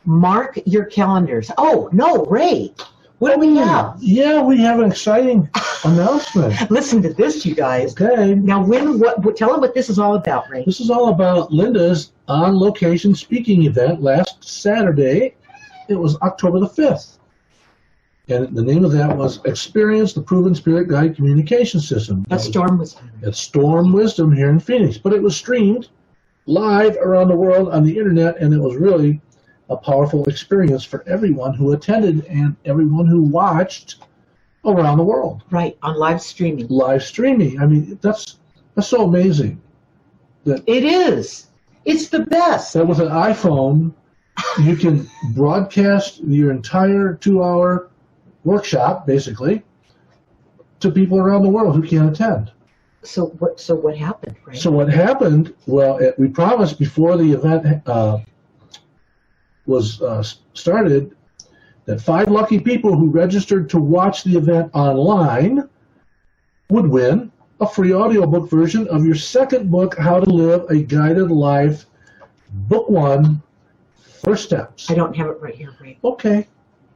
mark your calendars. Oh, no, Ray. What do we have? Yeah, we have an exciting announcement. Listen to this, you guys. Okay. Now, tell them what this is all about, Ray. This is all about Linda's on-location speaking event last Saturday. It was October the 5th. And the name of that was Experience the Proven Spirit Guide Communication System. That's Storm Wisdom. It's Storm Wisdom here in Phoenix. But it was streamed live around the world on the internet, and it was really a powerful experience for everyone who attended and everyone who watched around the world. Right, on live streaming. Live streaming. I mean, that's so amazing. That it is. It's the best. That with an iPhone, you can broadcast your entire 2-hour workshop, basically, to people around the world who can't attend. So what happened, right? So what happened, well, we promised before the event was started that 5 lucky people who registered to watch the event online would win a free audiobook version of your second book, How to Live a Guided Life, Book 1, First Steps. I don't have it right here, Ray. Okay.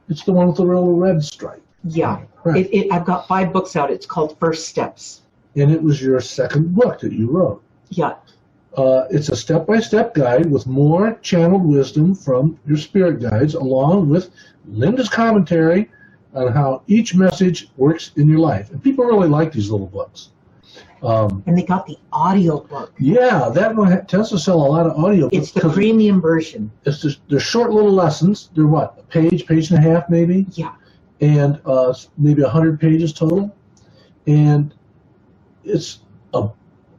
It's the one with the little red stripe. Yeah. Right. I've got 5 books out. It's called First Steps. And it was your second book that you wrote. Yeah. It's a step-by-step guide with more channeled wisdom from your spirit guides, along with Linda's commentary on how each message works in your life. And people really like these little books. And they got the audio book. Yeah, that one tends to sell a lot of audio books. It's the premium version. It's just, they're short little lessons. They're what, a page and a half maybe? Yeah. And maybe 100 pages total. And it's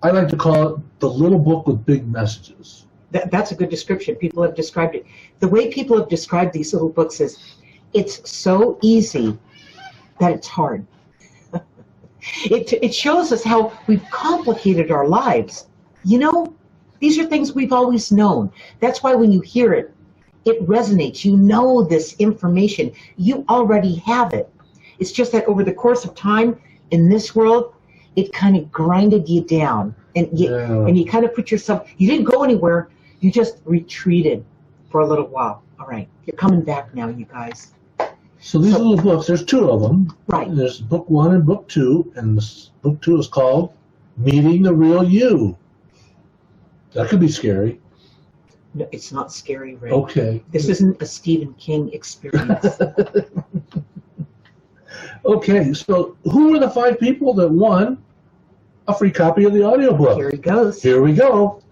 I like to call it the little book with big messages. That's a good description. People have described it. The way people have described these little books is it's so easy that it's hard. It shows us how we've complicated our lives. You know, these are things we've always known. That's why when you hear it, it resonates. You know this information. You already have it. It's just that over the course of time in this world, it kind of grinded you down. And you kind of put yourself, you didn't go anywhere. You just retreated for a little while. All right, you're coming back now, you guys. So these little books, there's two of them. Right. There's book 1 and book 2, and book 2 is called Meeting the Real You. That could be scary. No, it's not scary, Ray. Okay. This isn't a Stephen King experience. Okay, so who are the 5 people that won a free copy of the audiobook? Here he goes. Here we go.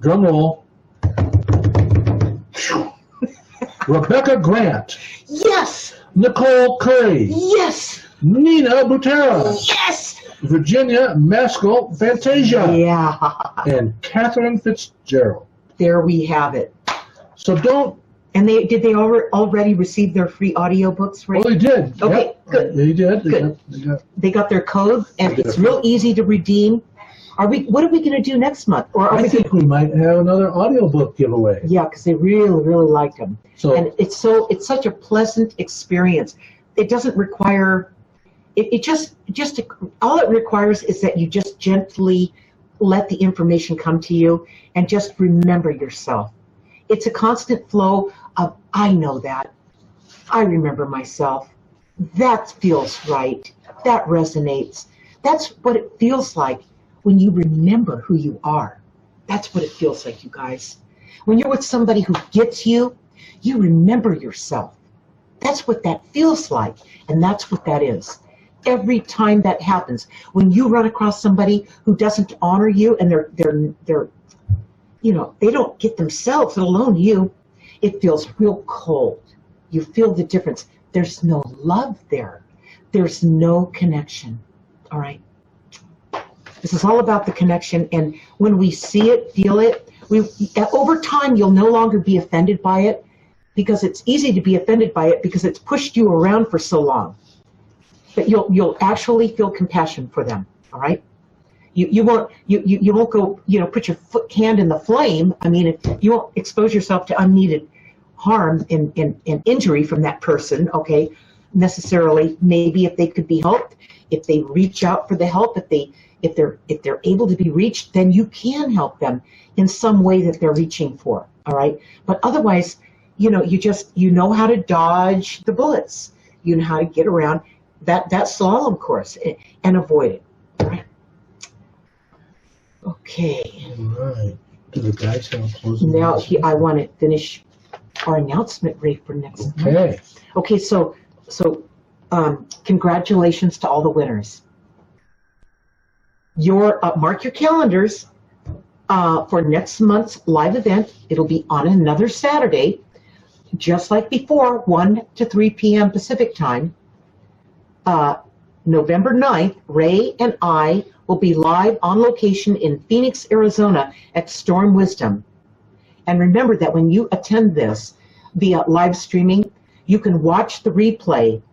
Drum roll. Rebecca Grant. Yes! Nicole Curry. Yes! Nina Butera. Yes! Virginia Maskell Fantasia. Yeah. And Catherine Fitzgerald. There we have it. So don't... And did they already receive their free audiobooks, Ray? Well, they did. Okay, Yep. good. They did. Good. They They got their code, and They got it's it. real easy to redeem. What are we going to do next month? Or are I we think we might have another audiobook giveaway. Yeah, because they really, really liked them. So And it's such a pleasant experience. It doesn't require, all it requires is that you just gently let the information come to you and just remember yourself. It's a constant flow of, I know that. I remember myself. That feels right. That resonates. That's what it feels like when you remember who you are. That's what it feels like, you guys. When you're with somebody who gets you, you remember yourself. That's what that feels like, and that's what that is. Every time that happens, when you run across somebody who doesn't honor you, and they're they don't get themselves, let alone you, it feels real cold. You feel the difference. There's no love there. There's no connection. All right? This is all about the connection, and when we see it, feel it, over time you'll no longer be offended by it, because it's easy to be offended by it because it's pushed you around for so long. But you'll actually feel compassion for them. All right? You won't go put your hand in the flame. I mean, you won't expose yourself to unneeded harm and injury from that person. Okay, necessarily. Maybe if they could be helped, if they reach out for the help, if they're able to be reached, then you can help them in some way that they're reaching for. All right, but otherwise, you know how to dodge the bullets. You know how to get around that slalom course and avoid it. All right. Okay. All right. Do the guys have a closing Now announcement? I want to finish our announcement rate for next month. Okay. Okay, so congratulations to all the winners. Mark your calendars for next month's live event. It'll be on another Saturday, just like before, 1 to 3 p.m. Pacific time. November 9th, Ray and I will be live on location in Phoenix, Arizona at Storm Wisdom. And remember that when you attend this via live streaming, you can watch the replay,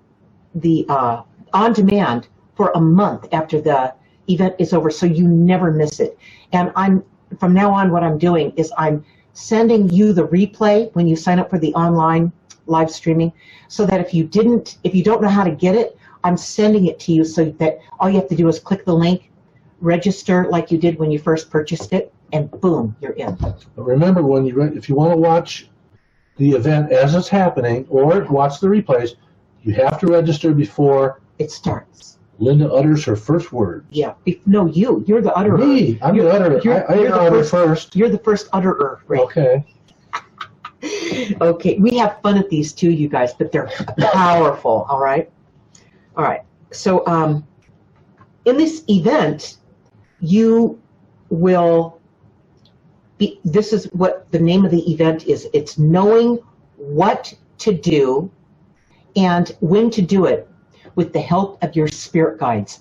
on demand for a month after the event is over, so you never miss it. And from now on, what I'm doing is I'm sending you the replay when you sign up for the online live streaming, so that if you don't know how to get it, I'm sending it to you so that all you have to do is click the link, register like you did when you first purchased it, and boom, you're in. But remember, if you want to watch the event as it's happening or watch the replays, you have to register before It starts. Linda utters her first word. Yeah. No, you're the utterer. Me, I'm the utterer. I utter first. You're the first utterer, Ray. Okay. Okay, we have fun at these too, you guys, but they're powerful, all right? All right, so in this event, you will be, this is what the name of the event is. It's knowing what to do and when to do it with the help of your spirit guides.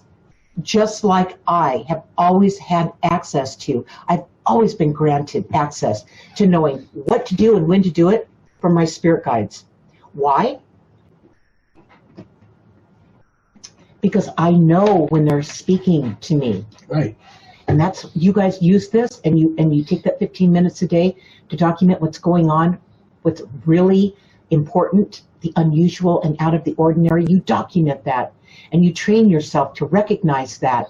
just like I have always had access to. I've always been granted access to knowing what to do and when to do it from my spirit guides. Why? Because I know when they're speaking to me. Right. And that's, you guys use this, and you take that 15 minutes a day to document what's going on, what's really important, the unusual and out of the ordinary. You document that, and you train yourself to recognize that.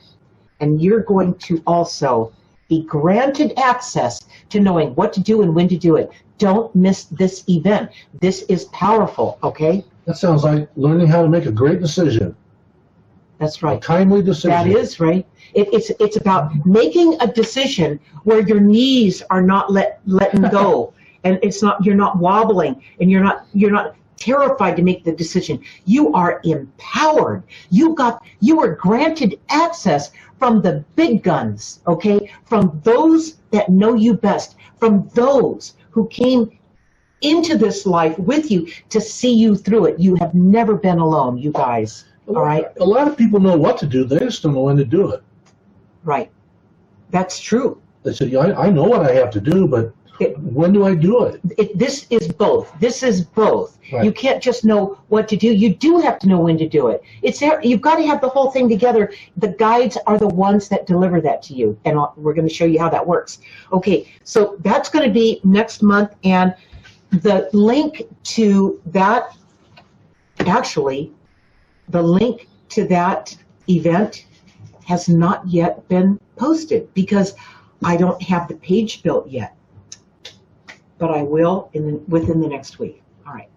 And you're going to also be granted access to knowing what to do and when to do it. Don't miss this event. This is powerful, okay? That sounds like learning how to make a great decision. That's right. A timely decision. That is right. It's about making a decision where your knees are not letting go, and you're not wobbling, and you're not terrified to make the decision. You are empowered. You were granted access from the big guns, okay? From those that know you best, from those who came into this life with you to see you through it. You have never been alone, you guys. All right. A lot of people know what to do. They just don't know when to do it. Right. That's true. They say, yeah, I know what I have to do, but when do I do it? This is both. This is both. Right. You can't just know what to do. You do have to know when to do it. You've got to have the whole thing together. The guides are the ones that deliver that to you, and we're going to show you how that works. Okay, so that's going to be next month, and the link to that, actually, the link to that event has not yet been posted because I don't have the page built yet, but I will within the next week. All right.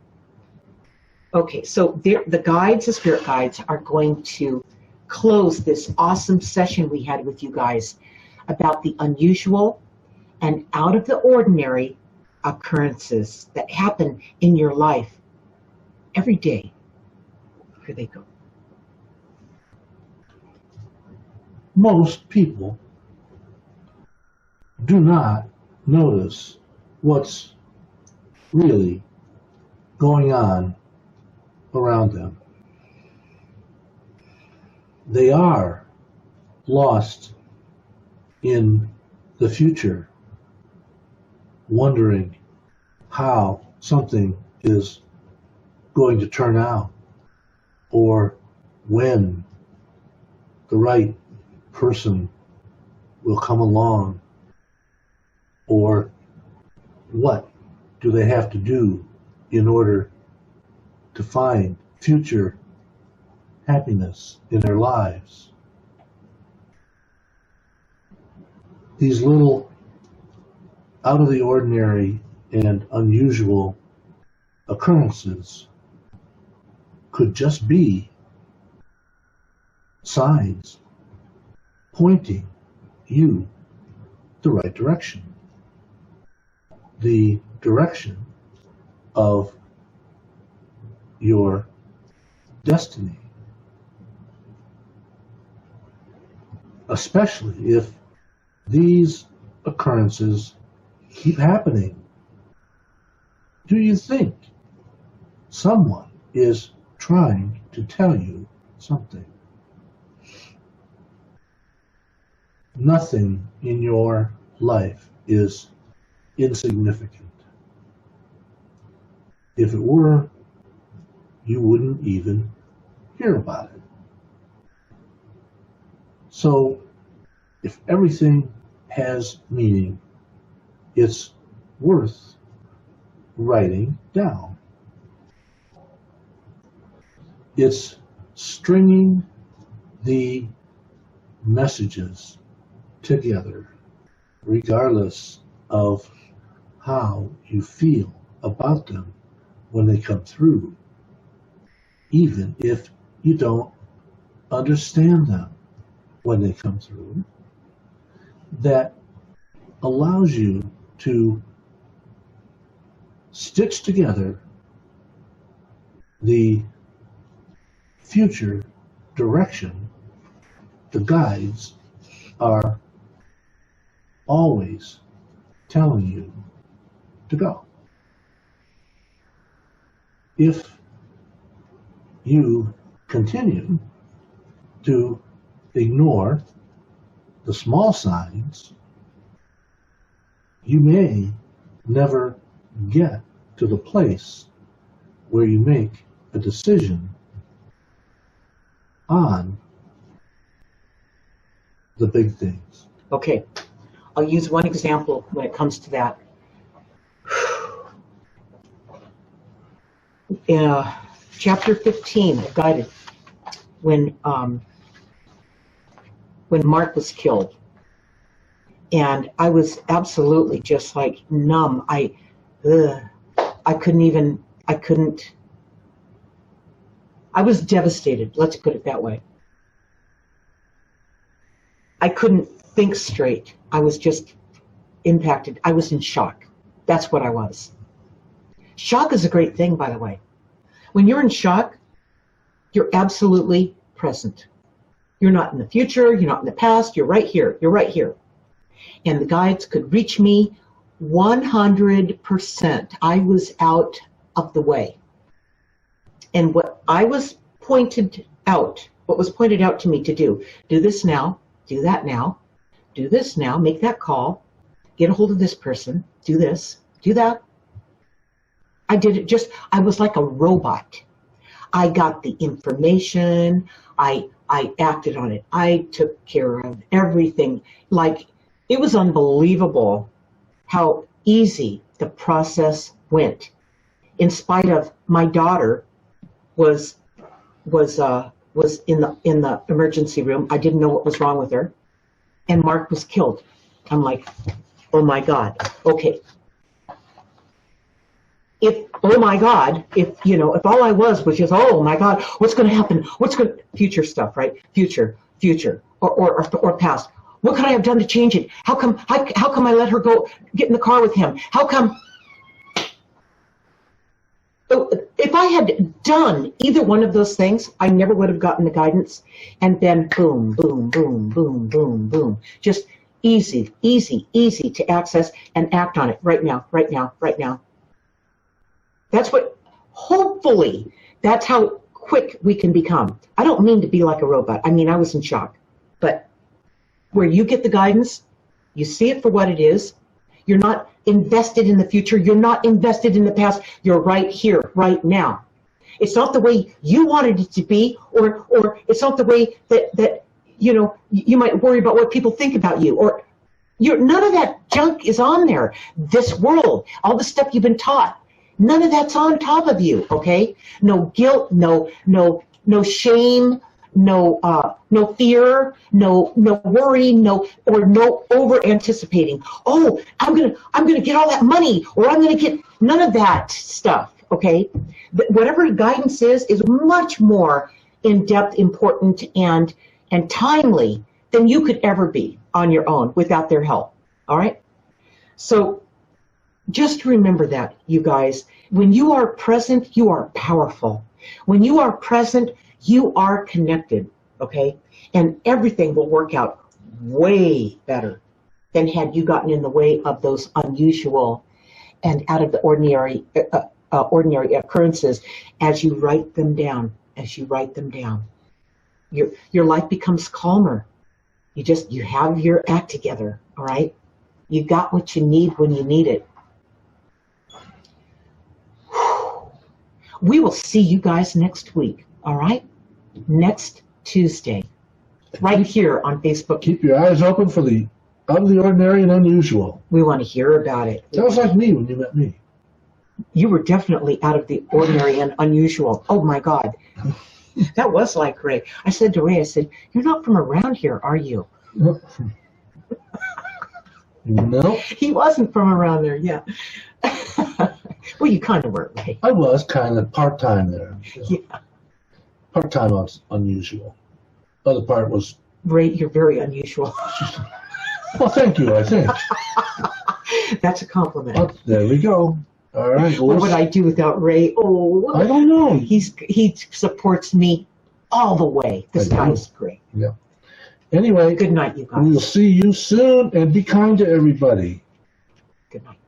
Okay, so the guides, the spirit guides, are going to close this awesome session we had with you guys about the unusual and out of the ordinary occurrences that happen in your life every day. Here they go. Most people do not notice what's really going on around them. They are lost in the future, wondering how something is going to turn out, or when the right person will come along, or what do they have to do in order to find future happiness in their lives. These little out of the ordinary and unusual occurrences could just be signs pointing you the right direction, the direction of your destiny, especially if these occurrences keep happening. Do you think someone is trying to tell you something? Nothing in your life is insignificant. If it were, you wouldn't even hear about it. So, if everything has meaning, it's worth writing down. It's stringing the messages together, regardless of how you feel about them when they come through, even if you don't understand them when they come through. That allows you to stitch together the future direction. The guides are always telling you to go. If you continue to ignore the small signs, you may never get to the place where you make a decision on the big things. Okay, I'll use one example when it comes to that. In chapter 15 of Guided, when Mark was killed, and I was absolutely just like numb. I was devastated, let's put it that way. I couldn't think straight. I was just impacted. I was in shock. That's what I was. Shock is a great thing, by the way. When you're in shock, you're absolutely present. You're not in the future, you're not in the past, you're right here, you're right here. And the guides could reach me 100%. I was out of the way. And what was pointed out to me to do this now, do that now, do this now, make that call, get a hold of this person, do this, do that. I did it I was like a robot. I got the information, I acted on it, I took care of everything. Like, it was unbelievable how easy the process went. In spite of my daughter was in the emergency room. I didn't know what was wrong with her. And Mark was killed. I'm like, oh my God. Okay. If all I was just, oh my God, what's going to happen? Future stuff, right? Future, or past. What could I have done to change it? How come I let her go get in the car with him? How come? If I had done either one of those things, I never would have gotten the guidance. And then boom, boom, boom, boom, boom, boom. Just easy to access and act on it right now. Hopefully, that's how quick we can become. I don't mean to be like a robot. I mean, I was in shock. But where you get the guidance, you see it for what it is. You're not invested in the future. You're not invested in the past. You're right here, right now. It's not the way you wanted it to be, or it's not the way that you might worry about what people think about you, or none of that junk is on there. This world, all the stuff you've been taught, none of that's on top of you. Okay? No guilt, no shame, no fear, no worry, no over anticipating. Oh, I'm gonna get all that money, or I'm gonna get none of that stuff. Okay, whatever guidance is much more in depth, important, and timely than you could ever be on your own without their help. All right, so just remember that, you guys. When you are present, you are powerful. When you are present, you are connected, okay? And everything will work out way better than had you gotten in the way of those unusual and out of the ordinary occurrences as you write them down. Your life becomes calmer. You have your act together, all right? You got what you need when you need it. We will see you guys next week, all right? Next Tuesday, right here on Facebook. Keep your eyes open for the out of the ordinary and unusual. We want to hear about it. That was like me when you met me. You were definitely out of the ordinary and unusual. Oh my God. That was like Ray. I said to Ray, you're not from around here, are you? No. He wasn't from around there, yeah. Well, you kind of were, Ray. I was kind of part-time there. Yeah. Part-time was unusual. Other part was... Ray, you're very unusual. Well, thank you, I think. That's a compliment. Oh, there we go. All right. What would I do without Ray? Oh, I don't know. He supports me all the way. This guy is great. Yeah. Anyway, good night, you guys. We will see you soon, and be kind to everybody. Good night.